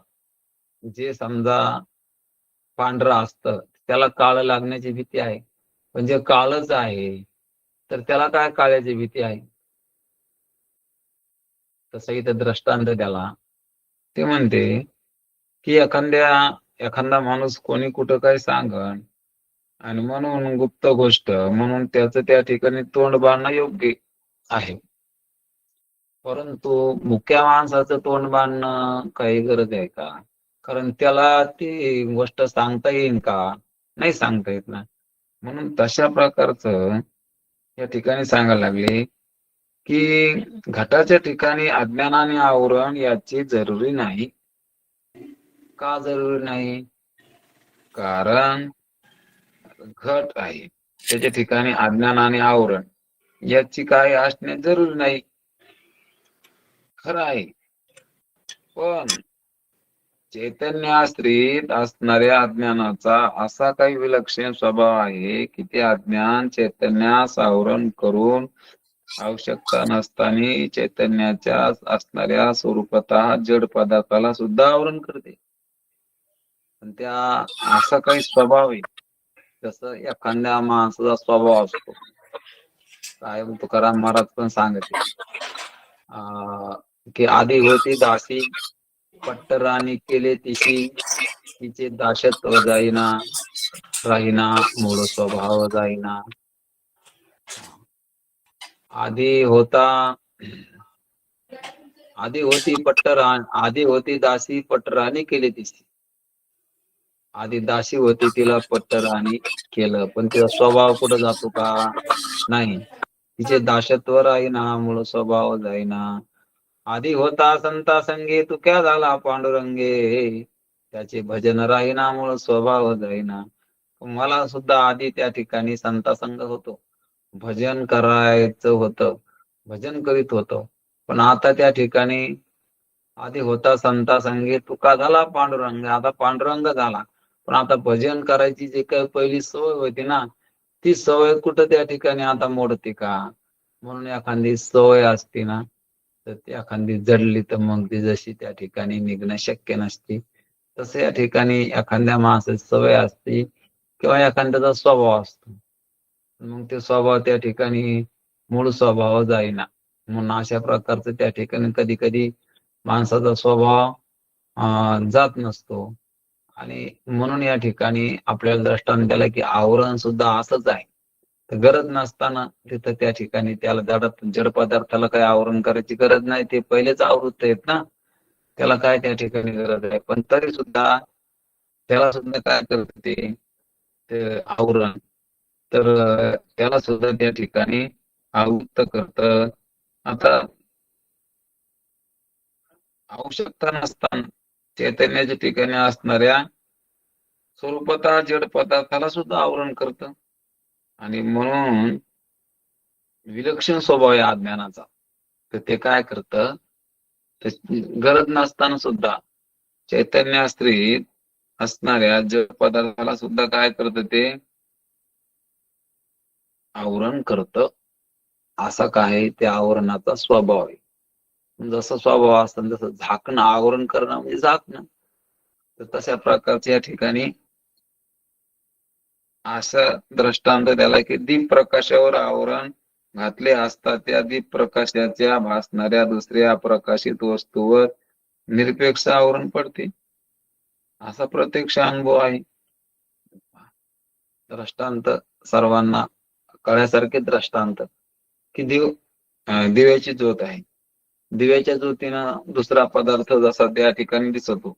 जे समजा पांढरं असतं त्याला काळं लागण्याची भीती आहे, पण जे काळच आहे तर त्याला काय काळ्याची भीती आहे? तसं इथं दृष्टांत द्याला ते म्हणते की एखादा माणूस कोणी कुठं काय सांगन आणि म्हणून गुप्त गोष्ट म्हणून त्याचं त्या ठिकाणी तोंड बांधणं योग्य आहे. परंतु मुक्या माणसाचं तोंड बांधणं काही गरज आहे का? कारण त्याला ती गोष्ट सांगता येईल का? नाही सांगता येत ना. म्हणून तशा प्रकारचं या ठिकाणी सांगायला लागले की घटाच्या ठिकाणी अज्ञानाने आवरण याची जरुरी नाही. का जरुरी नाही? कारण घट आहे त्याच्या ठिकाणी अज्ञानाने आवरण याची काय असणे जरुरी नाही. खरं आहे, पण चैतन्याश्रित असणाऱ्या अज्ञानाचा असा काही विलक्षण स्वभाव आहे की ते अज्ञान चैतन्यास आवरण करून आवश्यकता नसताना चैतन्याच्या असणाऱ्या स्वरूपतः जड पदार्थाला सुद्धा आवरण करते. पण त्या असा काही स्वभाव आहे, जसं एखाद्या माणसाचा स्वभाव असतो. काय तुकाराम महाराज पण सांगते की आधी होती दासी पट्टराणी केले तिशी, तिचे दासत्व जाईना राहीना मूळ स्वभाव जाईना. आधी होती दासी पट्टराणी केली तिशी. आधी दासी होती तिला पट्टराणी केलं, पण तिचा स्वभाव कुठं जातो का? नाही. तिचे दासत्व राहीना मूळ स्वभाव जाईना. आधी होता संता संगे तू क्या झाला पांडुरंगे, त्याचे भजन राहीना मूळ स्वभाव जाईना. मला सुद्धा आधी त्या ठिकाणी संता संग होतो, भजन करायचं होतं, भजन करीत होतो. पण आता त्या ठिकाणी आधी होता संता संगे तुका झाला पांडुरंग, आता पांडुरंग झाला. पण आता भजन करायची जी काही पहिली सवय होती ना, ती सवय कुठं त्या ठिकाणी आता मोडते का? म्हणून एखादी सवय असते ना, तर ती एखादी जडली तर मग ती जशी त्या ठिकाणी निघणं शक्य नसते. तसं या ठिकाणी एखाद्या माणसाची सवय असते किंवा एखाद्याचा स्वभाव असतो, मग ते स्वभाव त्या ठिकाणी मूळ स्वभाव जाईना. म्हणून अशा प्रकारचं त्या ठिकाणी कधी कधी माणसाचा स्वभाव जात नसतो. आणि म्हणून या ठिकाणी आपल्याला दृष्टांत द्यायला की आवरण सुद्धा असंच आहे. तर गरज नसताना तिथं त्या ठिकाणी त्याला जड पदार्थाला काही आवरण करायची गरज नाही, ते पहिलेच आवृत्त आहेत ना, त्याला काय त्या ठिकाणी गरज आहे. पण तरी सुद्धा त्याला सुद्धा काय करत ते आवरण, तर त्याला सुद्धा त्या ठिकाणी आवृत्त करत. आता आवश्यकता नसताना चैतन्याच्या ठिकाणी असणाऱ्या स्वरूपतः जड पदार्थाला सुद्धा आवरण करत. आणि म्हणून विलक्षण स्वभाव आहे अज्ञानाचा. तर ते काय करत, गरज नसताना सुद्धा चैतन्याश्रित असणाऱ्या जड पदार्थाला सुद्धा काय करत, ते आवरण करत. असा काय त्या आवरणाचा स्वभाव आहे. जसं स्वभाव असतं जसं झाकणं आवरण करणं म्हणजे झाकणं, तर तशा प्रकारच्या या ठिकाणी असं दृष्टांत त्याला की दीप प्रकाशावर आवरण घातले असता त्या दीप प्रकाशाच्या भासणाऱ्या दुसऱ्या प्रकाशित वस्तूवर निरपेक्ष आवरण पडते. असा प्रत्यक्ष अनुभव आहे. दृष्टांत सर्वांना कळण्यासारखे दृष्टांत की दिव्याची ज्योत आहे. दिव्याच्या ज्योतीनं दुसरा पदार्थ जसा त्या ठिकाणी दिसतो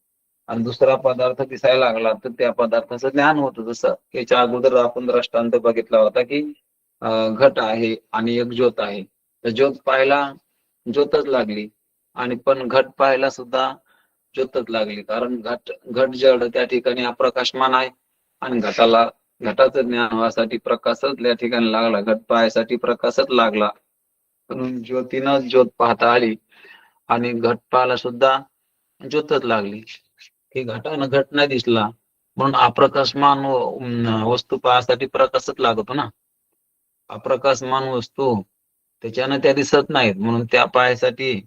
आणि दुसरा पदार्थ दिसायला लागला तर त्या पदार्थाचं ज्ञान होतं. जसं याच्या अगोदर आपण दृष्टांत बघितला होता की घट आहे आणि एक ज्योत आहे. तर ज्योत पाहायला ज्योतच लागली आणि पण घट पाहायला सुद्धा ज्योतच लागली, कारण घट जड त्या ठिकाणी अप्रकाशमान आहे आणि घटाचं ज्ञान व्हासाठी प्रकाशच त्या ठिकाणी लागला, घट पाहायसाठी प्रकाशच लागला. म्हणून ज्योतीनं ज्योत पाहता आली आणि घट पाहायला सुद्धा ज्योतच लागली. की घटानं घट नाही दिसला म्हणून अप्रकाशमान वस्तू पाहण्यासाठी प्रकाशच लागतो ना. अप्रकाशमान वस्तू त्याच्यानं त्या दिसत नाहीत, म्हणून त्या पाहायसाठी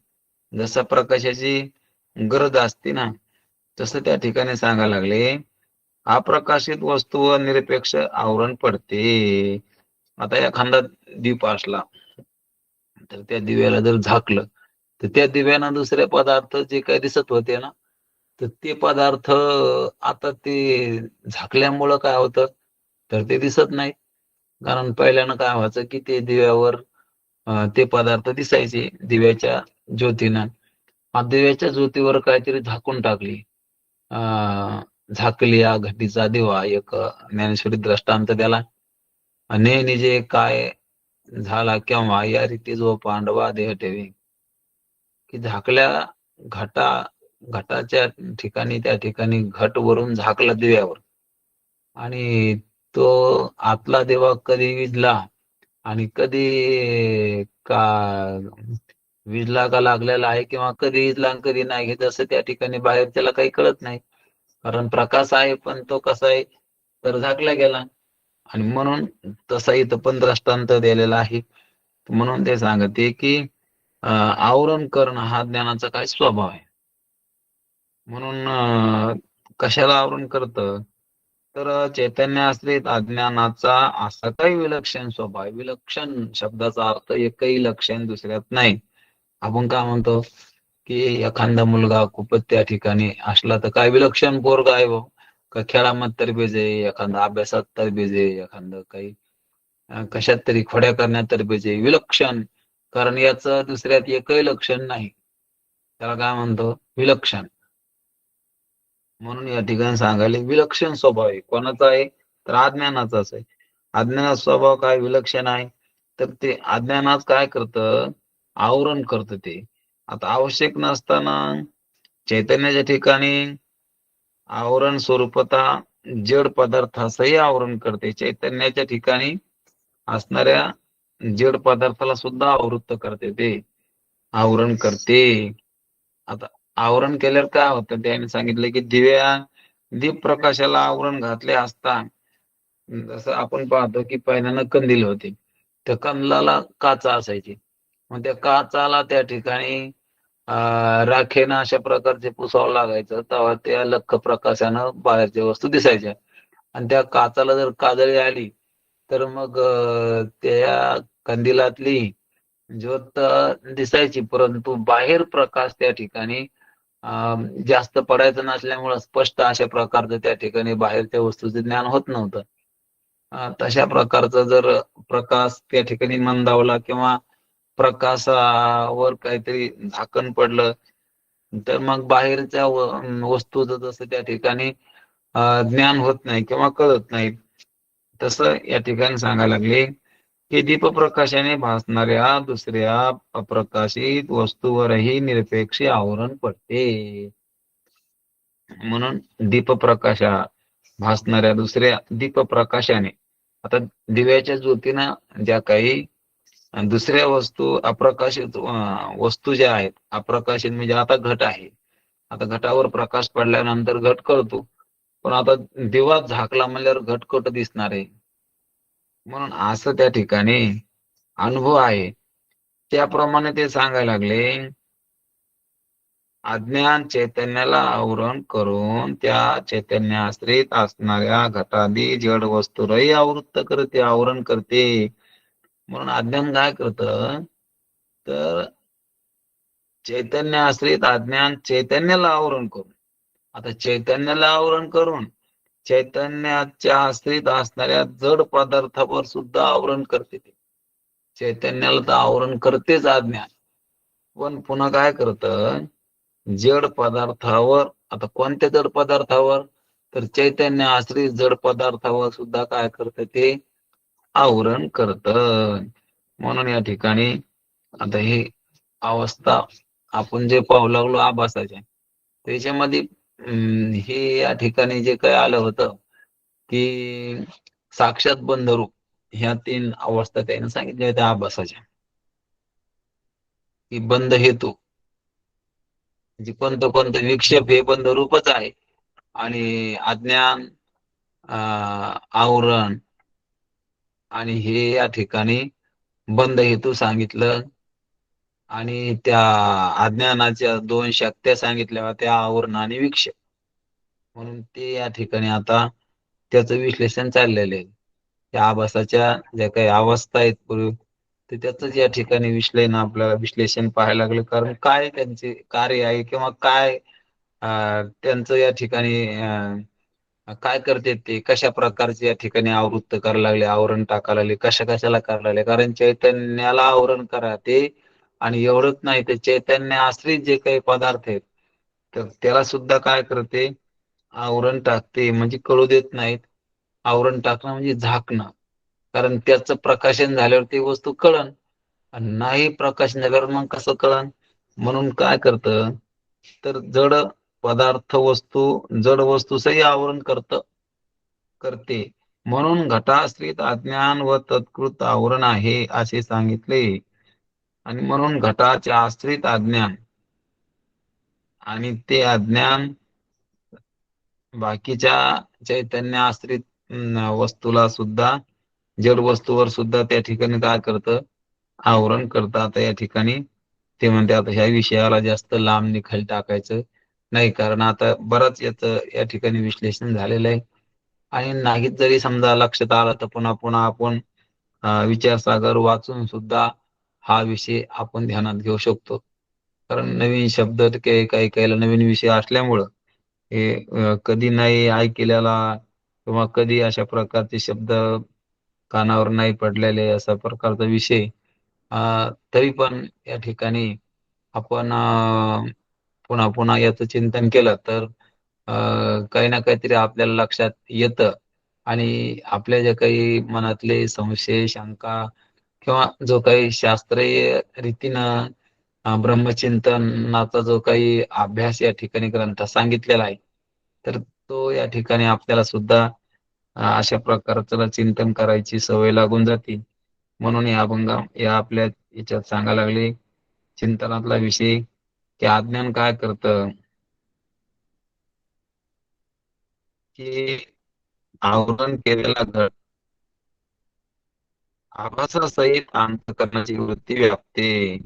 जसं प्रकाशाची गरज असते ना, तसं त्या ठिकाणी सांगायला लागले अप्रकाशित वस्तूवर निरपेक्ष आवरण पडते. आता एखादा दीप असला तर त्या दिव्याला जर झाकलं तर त्या दिव्यानं दुसरे पदार्थ जे काही दिसत होते ना, तर ते पदार्थ आता ते झाकल्यामुळं काय होतं, तर ते दिसत नाही. कारण पहिल्यानं काय व्हायचं की ते दिव्यावर ते पदार्थ दिसायचे दिव्याच्या ज्योतीनं. दिव्याच्या ज्योतीवर काहीतरी झाकून टाकली, झाकली या घटीचा दिवा. एक ज्ञानेश्वरी दृष्टांत त्याला नेहमी जे काय झाला केव्हा या रीती जो पांडवा देह ठेवी, की झाकल्या घटाच्या ठिकाणी त्या ठिकाणी घट वरून झाकला दिव्यावर आणि तो आतला दिवा कधी विझला आणि कधी का विजला का लागलेला आहे किंवा कधी विजला आणि कधी नाही हे जसं त्या ठिकाणी बाहेर त्याला काही कळत नाही, कारण प्रकाश आहे पण तो कसा आहे तर झाकला गेला. आणि म्हणून तसा इथं पण दृष्टांत दिलेला आहे. म्हणून ते सांगते की आवरण करणं हा ज्ञानाचा काय स्वभाव आहे. म्हणून कशाला आवरण करतं, तर चैतन्य आश्रित अज्ञानाचा असा काही विलक्षण स्वभाव आहे. विलक्षण शब्दाचा अर्थ एकही लक्षण दुसऱ्यात नाही. आपण काय म्हणतो की एखादा मुलगा खूपच त्या ठिकाणी असला तर काय विलक्षण पोरगा आहे, का खेळामध्ये तरबेज आहे, एखादा अभ्यासात तरबेज आहे, एखादं काही कशात तरी खोड्या करण्यात तरबेज आहे, विलक्षण. कारण याचं दुसऱ्यात एकही लक्षण नाही, त्याला काय म्हणतो विलक्षण. म्हणून या ठिकाणी सांगायला विलक्षण स्वभाव आहे. कोणाचा आहे तर अज्ञानाचाच आहे. अज्ञानाचा स्वभाव काय विलक्षण आहे, तर ते अज्ञानात काय करतं, आवरण करतं ते. आता आवश्यक नसताना चैतन्याच्या ठिकाणी आवरण स्वरूपतः जड पदार्थाचंही आवरण करते. चैतन्याच्या ठिकाणी असणाऱ्या जड पदार्थाला सुद्धा आवृत्त करते ते, आवरण करते. आता आवरण केल्यावर काय होतं, त्याने सांगितलं की दीप प्रकाशाला आवरण घातले असता, जसं आपण पाहतो की पहिल्यांदा कंदील होते, त्या कंदलाला काचा असायची. मग त्या काचाला त्या ठिकाणी राखेनं अशा प्रकारचे पुसावं लागायचं, तेव्हा त्या लख्ख प्रकाशानं बाहेरच्या वस्तू दिसायच्या. आणि त्या काचाला जर काजळी आली तर मग त्या कंदिलातली ज्योत दिसायची, परंतु बाहेर प्रकाश त्या ठिकाणी जास्त पडायचं नसल्यामुळं स्पष्ट अशा प्रकारचं त्या ठिकाणी बाहेरच्या वस्तूचं ज्ञान होत नव्हतं. तशा प्रकारचा जर प्रकाश त्या ठिकाणी मंदावला किंवा प्रकाशावर काहीतरी झाकण पडलं, तर मग बाहेरच्या वस्तूचं जसं त्या ठिकाणी ज्ञान होत नाही किंवा कळत नाही. तसं या ठिकाणी सांगायला लागले की दीपप्रकाशाने भासणाऱ्या दुसऱ्या अप्रकाशित वस्तूवरही निरपेक्ष आवरण पडते. म्हणून दीपप्रकाशा भासणाऱ्या दुसऱ्या दीपप्रकाशाने, आता दिव्याच्या ज्योतीनं ज्या काही दुसऱ्या वस्तू अप्रकाशित वस्तू ज्या आहेत, अप्रकाशित म्हणजे आता घट आहे, आता घटावर प्रकाश पडल्यानंतर घट कळतो, पण आता दिवा झाकला म्हणल्यावर घट कुठं दिसणार आहे. म्हणून असं त्या ठिकाणी अनुभव आहे. त्याप्रमाणे ते सांगायला लागले, अज्ञान चैतन्याला आवरण करून त्या चैतन्याश्रित असणाऱ्या घटादी जड वस्तूरही आवृत्त करते, आवरण करते. म्हणून अज्ञान काय करतं, तर चैतन्य आश्रित अज्ञान चैतन्याला आवरण करून, आता चैतन्याला आवरण करून चैतन्याच्या आश्रित असणाऱ्या जड पदार्थावर सुद्धा आवरण करते ते. चैतन्याला तर आवरण करतेच अज्ञान, पण पुन्हा काय करतं, जड पदार्थावर, आता कोणत्या जड पदार्थावर, तर चैतन्य आश्रित जड पदार्थावर सुद्धा काय करतं ते आवरण करतं. म्हणून या ठिकाणी आता ही अवस्था आपण जे पाहू लागलो आभासाच्या, त्याच्यामध्ये हे या ठिकाणी जे काय आलं होतं की साक्षात बंधरूप, ह्या 3 अवस्था त्याने सांगितल्या होत्या आभासाच्या, की बंध हेतू म्हणजे कोणतं कोणतं विक्षेप हे बंधरूपच आहे, आणि अज्ञान, आवरण, आणि हे या ठिकाणी बंध हेतू सांगितलं. आणि त्या अज्ञानाच्या 2 शक्त्या सांगितल्या होत्या, आवरण आणि विक्षेप. म्हणून ते या ठिकाणी आता त्याचं विश्लेषण चाललेलं आहे. त्या आभासाच्या ज्या काही अवस्था आहेत पूर्वी, तर त्याचंच या ठिकाणी आपल्याला विश्लेषण पाहायला लागलं. कारण काय त्यांचे कार्य आहे किंवा काय त्यांचं या ठिकाणी काय करते ते, कशा प्रकारचे या ठिकाणी आवृत्त करायला लागले, आवरण टाकायला लागले, कशाला करायला लागले. कारण चैतन्याला आवरण करा ते, आणि एवढंच नाही, ते चैतन्य आश्रित जे काही पदार्थ आहेत तर त्याला सुद्धा काय करते, आवरण टाकते. म्हणजे कळू देत नाहीत. आवरण टाकणं म्हणजे झाकणं, कारण त्याचं प्रकाशन झाल्यावर ती वस्तू कळन, आणि नाही प्रकाशन झाल्यावर मग कसं कळन. म्हणून काय करतं, तर जड वस्तूचंही आवरण करते. म्हणून घटाश्रित अज्ञान व तत्कृत आवरण आहे असे सांगितले. आणि म्हणून घटाचे आश्रित अज्ञान आणि ते अज्ञान बाकीच्या चैतन्य आश्रित वस्तूला सुद्धा, जड वस्तूवर सुद्धा त्या ठिकाणी काय करतं, आवरण करतं. आता या ठिकाणी ते म्हणते, आता ह्या विषयाला जास्त लांब निकाल टाकायचं नाही, कारण आता बराच याचं या ठिकाणी विश्लेषण झालेलं आहे. आणि नाहीच जरी समजा लक्षात आलं, तर पुन्हा पुन्हा आपण विचारसागर वाचून सुद्धा हा विषय आपण ध्यानात घेऊ शकतो. कारण नवीन शब्द काही काही काहीला नवीन विषय असल्यामुळं हे कधी नाही ऐकलेला किंवा कधी अशा प्रकारचे शब्द कानावर नाही पडलेले असा प्रकारचा विषय, तरी पण या ठिकाणी आपण पुन्हा पुन्हा याचं चिंतन केलं तर काही ना काहीतरी आपल्याला लक्षात येतं. आणि आपल्या ज्या काही मनातले संशय, शंका किंवा जो काही शास्त्रीय रीतीनं ब्रह्मचिंतनाचा जो काही अभ्यास या ठिकाणी ग्रंथात सांगितलेला आहे, तर तो या ठिकाणी आपल्याला सुद्धा अशा प्रकारचं चिंतन करायची सवय लागून जाते. म्हणून या अभंग या आपल्या याच्यात सांगायला लागले चिंतनातला विषय, की अज्ञान काय करतं, की आवरण केलेला घट आभासासहित अंतःकरणाची वृत्ती व्यापते.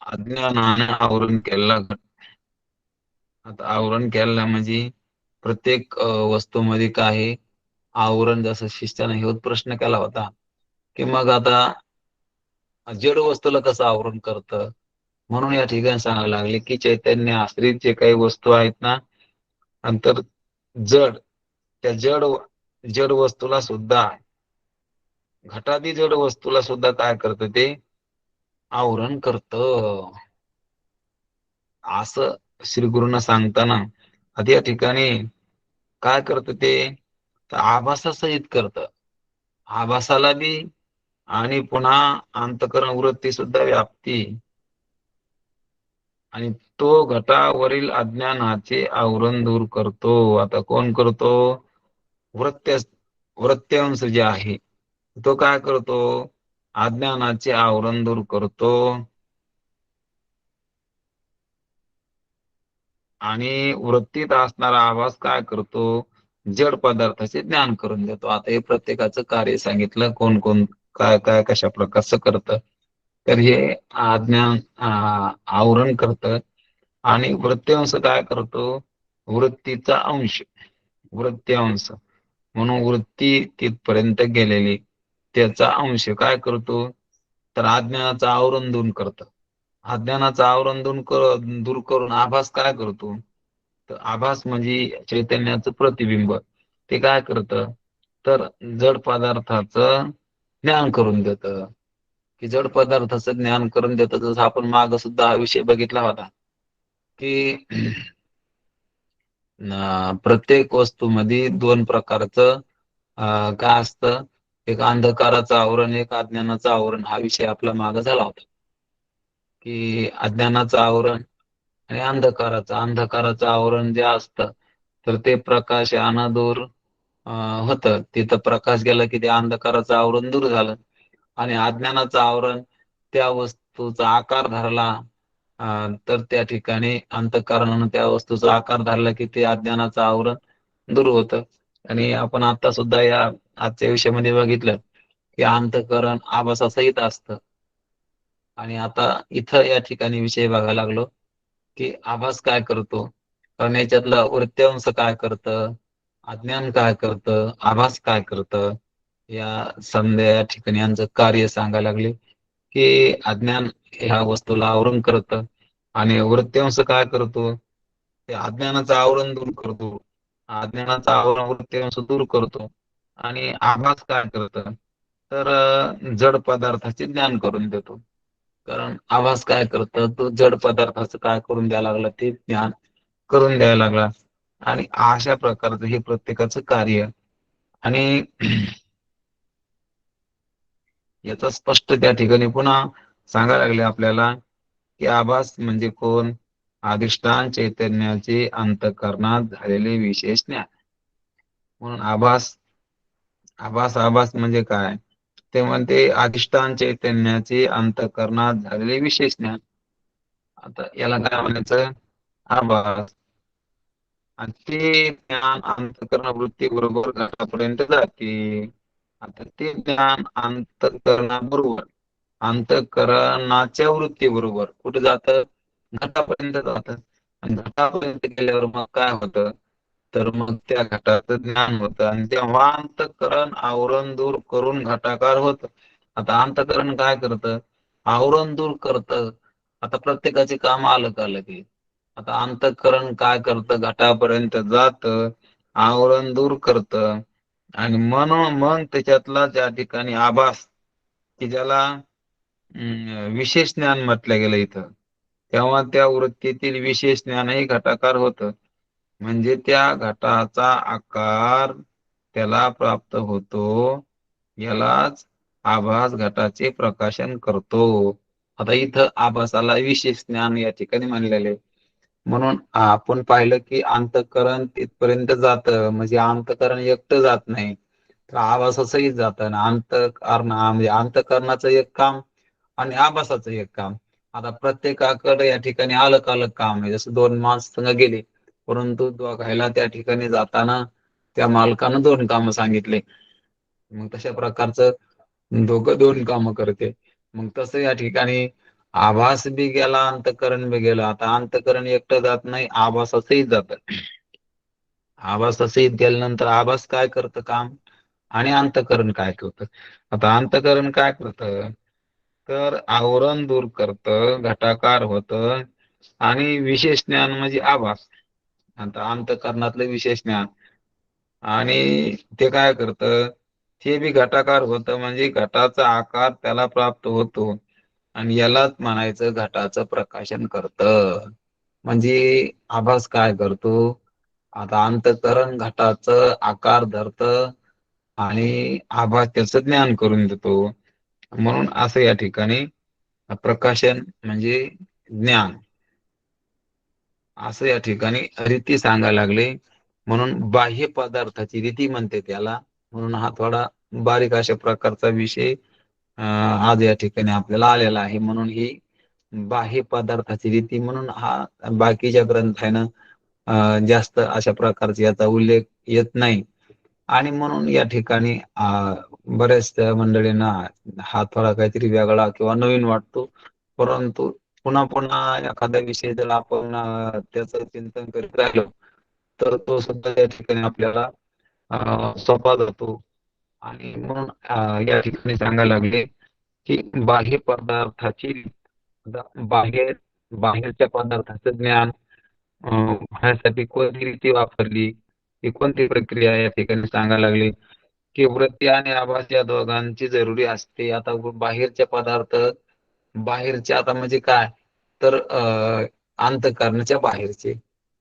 अज्ञानाने आवरण केलेला घट. आता आवरण केलेला म्हणजे प्रत्येक वस्तूमध्ये काय आहे, आवरण. जसं शिष्याने हे प्रश्न केला होता, की मग आता जड वस्तूला कसं आवरण करतं. म्हणून या ठिकाणी सांगायला लागले, की चैतन्य आश्रित जे काही वस्तू आहेत ना, नंतर जड, त्या जड वस्तूला सुद्धा, घटादी जड वस्तूला सुद्धा काय करतं, ते आवरण करतं. असं श्री गुरूंना सांगताना आता या ठिकाणी काय करतं ते, तर आभासासहित करतं. आभासाला बी आणि पुन्हा अंतःकरण वृत्ती सुद्धा व्याप्ती, आणि तो घटावरील अज्ञानाचे आवरण दूर करतो. आता कोण करतो? वृत्य वृत्यांश जे आहे, तो काय करतो? अज्ञानाचे आवरण दूर करतो आणि वृत्तीत असणारा आभास काय करतो? जड पदार्थाचे ज्ञान करून देतो. आता हे प्रत्येकाचं कार्य सांगितलं, कोण कोण काय काय कशा प्रकारचं करतं. तर हे अज्ञान आवरण करतं, आणि वृत्यांश काय करतो? वृत्तीचा अंश, वृत्यांश म्हणून वृत्ती तिथपर्यंत गेलेली, त्याचा अंश काय करतो? तर अज्ञानाचं आवरण दूर करतं. अज्ञानाचं आवरण दूर करून आभास काय करतो? तर आभास म्हणजे चैतन्याचं प्रतिबिंब. ते काय करतं? तर जड पदार्थाचं ज्ञान करून देतं. की जड पदार्थाचं ज्ञान करून देतं. जसं आपण माग सुद्धा हा विषय बघितला होता, की प्रत्येक वस्तूमध्ये दोन प्रकारचं काय असतं, एक अंधकाराचं आवरण, एक अज्ञानाचं आवरण. हा विषय आपला माग झाला होता, की अज्ञानाचं आवरण आणि अंधकाराचं आवरण जे असतं, तर ते प्रकाशानं दूर होतं. तिथं प्रकाश गेला की ते अंधकाराचं आवरण दूर झालं. आणि अज्ञानाचं आवरण, त्या वस्तूचा आकार धरला तर त्या ठिकाणी अंतःकरणानं त्या वस्तूचा आकार धरला की ते अज्ञानाचं आवरण दूर होतं. आणि आपण आता सुद्धा या आजच्या विषयामध्ये बघितलं, की अंतःकरण आभासासहित असतं. आणि आता इथं या ठिकाणी विषय बघायला लागलो, की आभास काय करतो, कारण याच्यातलं वृत्यांश काय करतं, अज्ञान काय करतं, आभास काय करतं. या समजा या ठिकाणी यांचं कार्य सांगायला लागले, की अज्ञान ह्या वस्तूला आवरण करतं, आणि वृत्यांश काय करतो, ते अज्ञानाचं आवरण दूर करतो. अज्ञानाचं आवरण वृत्यांश दूर करतो. आणि आभास काय करतं, तर जड पदार्थाचे ज्ञान करून देतो. कारण आभास काय करतं, तो जड पदार्थाचं काय करून द्यायला लागला, ते ज्ञान करून द्यायला लागला. आणि अशा प्रकारचं हे प्रत्येकाचं कार्य. आणि याचा स्पष्ट त्या ठिकाणी पुन्हा सांगायला लागले आपल्याला, की आभास म्हणजे कोण? अधिष्ठान चैतन्याचे अंतःकरणात झालेले विशेष ज्ञान. म्हणून आभास, आभास म्हणजे काय? ते म्हणते अधिष्ठान चैतन्याचे अंतःकरणात झालेले विशेष ज्ञान. आता याला काय म्हणायचं? आभास. आणि ते ज्ञान अंतःकरण वृत्ती बरोबर घटापर्यंत जाते. आता ते ज्ञान अंतःकरणाबरोबर, अंतःकरणाच्या वृत्ती बरोबर कुठे जातं? घटापर्यंत जातं. आणि घटापर्यंत गेल्यावर मग काय होतं? तर मग त्या घटाचं ज्ञान होतं, आणि तेव्हा अंतःकरण आवरण दूर करून घटाकार होतं. आता अंतःकरण काय करतं? आवरण दूर करतं. आता प्रत्येकाचे काम अलग अलग आहे. आता अंतःकरण काय करतं? घटापर्यंत जातं, आवरण दूर करतं, आणि म्हणून मग त्याच्यातला त्या ठिकाणी आभास, की ज्याला विशेष ज्ञान म्हटलं गेलं इथं, तेव्हा त्या वृत्तीतील विशेष ज्ञानही घटाकार होतं. म्हणजे त्या घटाचा आकार त्याला प्राप्त होतो. यालाच आभास घटाचे प्रकाशन करतो. आता इथं आभासाला विशेष ज्ञान या ठिकाणी मानलेले आहे. म्हणून आपण पाहिलं की अंतःकरण तिथपर्यंत जातं, म्हणजे अंतःकरण एकटं जात नाही, तर आभासाचंही जातं ना. अंतःकरण म्हणजे अंतःकरणाचं एक काम आणि आभासाचं एक काम. आता प्रत्येकाकडे या ठिकाणी अलग अलग काम आहे. जसं दोन माणसं संग गेले, परंतु दोघायला त्या ठिकाणी जाताना त्या मालकानं दोन कामं सांगितले. मग तशा प्रकारचं दोघं दोन कामं करते. मग तसं या ठिकाणी आभास बी गेला, अंतःकरण बी गेलं. आता अंतःकरण एकटं जात नाही, आभासाचंही जातं. आभासाचंही गेल्यानंतर आभास काय करतं काम आणि अंतःकरण काय करतं. आता अंतःकरण काय करतं, तर आवरण दूर करतं, घटाकार होतं आणि विशेष ज्ञान म्हणजे आभास. आता अंतःकरणातलं विशेष ज्ञान आणि ते काय करतं, ते बी घटाकार होतं, म्हणजे घटाचा आकार त्याला प्राप्त होतो आणि यालाच म्हणायचं घटाचं प्रकाशन करतं. म्हणजे आभास काय करतो, आता अंतःकरण घटाचं आकार धरतं आणि आभास त्याचं ज्ञान करून देतो. म्हणून असं या ठिकाणी प्रकाशन म्हणजे ज्ञान असं या ठिकाणी रीती सांगायला लागले. म्हणून बाह्य पदार्थाची रीती म्हणते त्याला. म्हणून हा थोडा बारीक अशा प्रकारचा विषय आज या ठिकाणी आपल्याला आलेला आहे. म्हणून ही बाह्य पदार्थाची रीती म्हणून हा बाकीच्या ग्रंथानं जास्त अशा प्रकारचा याचा उल्लेख येत नाही. आणि म्हणून या ठिकाणी बऱ्याच मंडळींना हा थोडा काहीतरी वेगळा किंवा नवीन वाटतो. परंतु पुन्हा पुन्हा एखादा विषय जर आपण त्याचं चिंतन करीत राहिलो, तर तो सुद्धा या ठिकाणी आपल्याला सोपा जातो. आणि म्हणून या ठिकाणी सांगायला लागले की बाह्य पदार्थाची बाह्य बाहेरच्या पदार्थाचं ज्ञान होण्यासाठी कोणती रीती वापरली, ही कोणती प्रक्रिया या ठिकाणी सांगायला लागली की वृत्ती आणि आभास या दोघांची जरुरी असते. आता बाहेरचे पदार्थ, बाहेरचे आता म्हणजे काय, तर अंतःकरणाच्या बाहेरचे.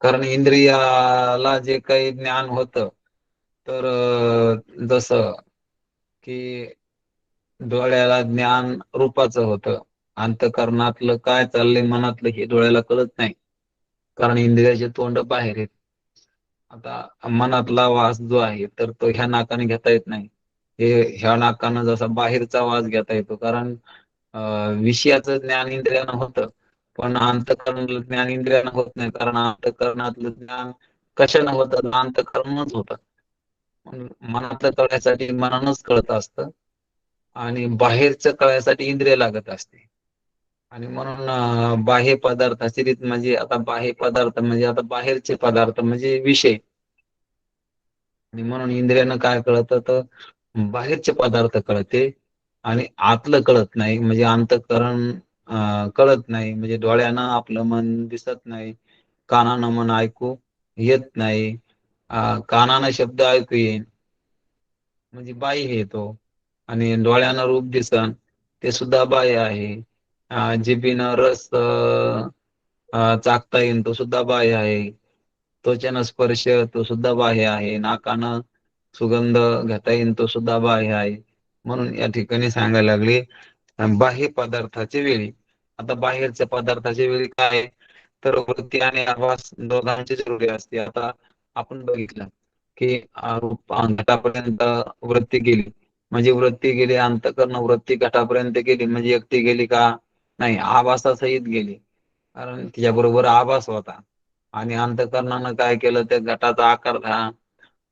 कारण इंद्रियाला जे काही ज्ञान होतं, तर जसं की डोळ्याला ज्ञान रूपाचं होतं. अंतःकरणातलं काय चाललंय मनातलं हे डोळ्याला कळत नाही, कारण इंद्रियाचे तोंड बाहेर आहेत. आता मनातला वास जो आहे, तर तो ह्या नाकाने घेता येत नाही. हे ह्या नाकानं जसा बाहेरचा वास घेता येतो, कारण विषयाचं ज्ञान इंद्रियानं होतं, पण अंतःकरणातलं ज्ञान इंद्रियानं होत नाही. कारण अंतःकरणातलं ज्ञान कशानं होतं, अंतःकरणच होतं. म्हणून मनातलं कळण्यासाठी मनानच कळत असतं आणि बाहेरचं कळण्यासाठी इंद्रिय लागत असते. आणि म्हणून बाह्य पदार्थाची रीत म्हणजे आता बाह्य पदार्थ म्हणजे आता बाहेरचे पदार्थ म्हणजे विषय. आणि म्हणून इंद्रियानं काय कळतं, तर बाहेरचे पदार्थ कळते आणि आतलं कळत नाही, म्हणजे अंतःकरण कळत नाही. म्हणजे डोळ्यानं आपलं मन दिसत नाही, कानानं मन ऐकू येत नाही, कानानं शब्द ऐकू येईल म्हणजे बाह्य येतो. आणि डोळ्यानं रूप दिसन ते सुद्धा बाह्य आहे. जिभेनं रस चाखता येईल तो सुद्धा बाह्य आहे. त्वचेनं स्पर्श तो सुद्धा बाह्य आहे. नाकानं सुगंध घेता येईल तो सुद्धा बाह्य आहे. म्हणून या ठिकाणी सांगायला लागले बाह्य पदार्थाच्या वेळी. आता बाहेरच्या पदार्थाच्या वेळी काय आहे, तर वृत्ती आणि आभास दोघांची जरुरी असते. आता आपण बघितलं की घटापर्यंत वृत्ती गेली, म्हणजे वृत्ती गेली, अंतःकरण वृत्ती घटापर्यंत गेली म्हणजे एकटी गेली का, नाही, आभासासहित गेली. कारण तिच्याबरोबर आभास होता आणि अंतःकरणानं काय केलं, त्या घटाचा आकार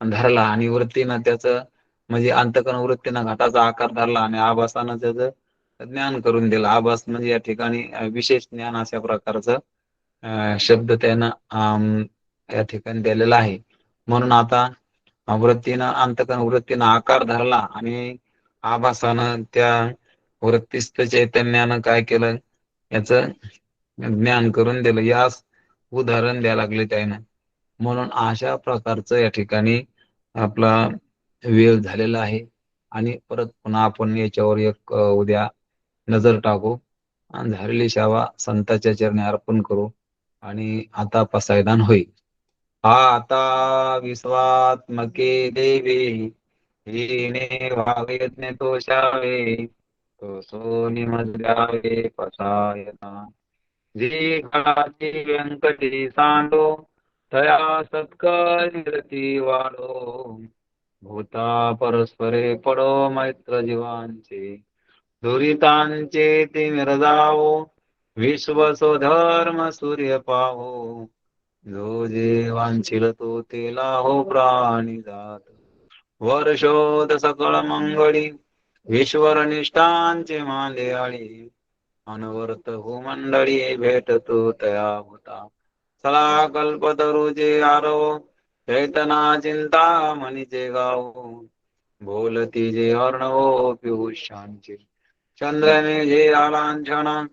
धरला आणि वृत्तीनं त्याचं म्हणजे अंतःकरण वृत्तीनं घटाचा आकार धरला आणि आभासानं त्याचं ज्ञान करून दिलं. आभास म्हणजे या ठिकाणी विशेष ज्ञान अशा प्रकारचं शब्द त्यानं या ठिकाणी दिलेला आहे. म्हणून आता वृत्तीनं अंतःकरण वृत्तीनं आकार धरला आणि आभासानं त्या वृत्तिस्थ चैतन्यानं काय केलं, याचं ज्ञान करून दिलं. यास उदाहरण द्यायला लागले त्यानं. म्हणून अशा प्रकारचं या ठिकाणी आपला वेळ झालेला आहे आणि परत पुन्हा आपण याच्यावर एक उद्या नजर टाकू आणि झालेली सेवा संतांच्या चरणी अर्पण करू आणि आता पसायदान होईल. आता विश्वात्मके देवी हिने वागयज्ञ तोषावे, तो सोनी मजल्यावे पसायता. जी काळाची व्यंकटी सांडो, तया सत्कर निरती वाढो. भूता परस्परे पडो मैत्र जीवांचे, दुरितांचे तिमिर जावो. विश्व स्वधर्म सूर्य पाहो, जो जे वांछिल तो तेला हो प्राणी जात. वर्षोद सकळ मंगळी, ईश्वर निष्ठांचे माले आळी. अनवर्त हो मंडळी, भेटतो तया होता. चला कल्पतरुचे आरो, चैतना चिंता मनीचे गावो. बोलती जे अर्णवो पियुषांचे, चंद्रने जे आलांछन.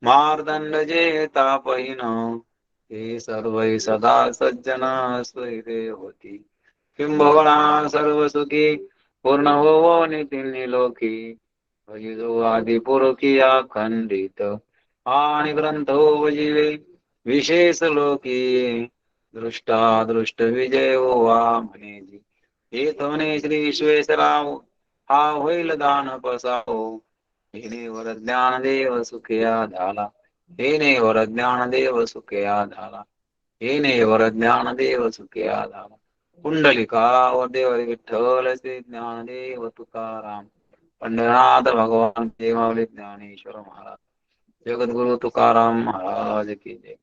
मार्दंड जे तापहीन, हे सर्व सदा सज्जन स्वैरे होती. किंबहुना सर्व सुखी, पूर्ण होवो नितीन लोकी. जो आदि पुरुषी अखंडित, आणि ग्रंथ जीवे विशेष लोकी. दृष्टा दृष्ट विजय वा म्हणे जी, हे थोने श्री विश्वेश्वराव. हा होईल दान पसाहो, हेने वर ज्ञान देव सुखया झाला. हेने वर ज्ञान देव सुखया झाला. हेने वर ज्ञान देव सुखया झाला. पुंडलिका देव विठ्ठल श्री ज्ञानदेव तुकाराम. पंढरनाथ भगवान देवावली ज्ञानेश्वर महाराज. जगद्गुरु तुकाराम महाराज की जय.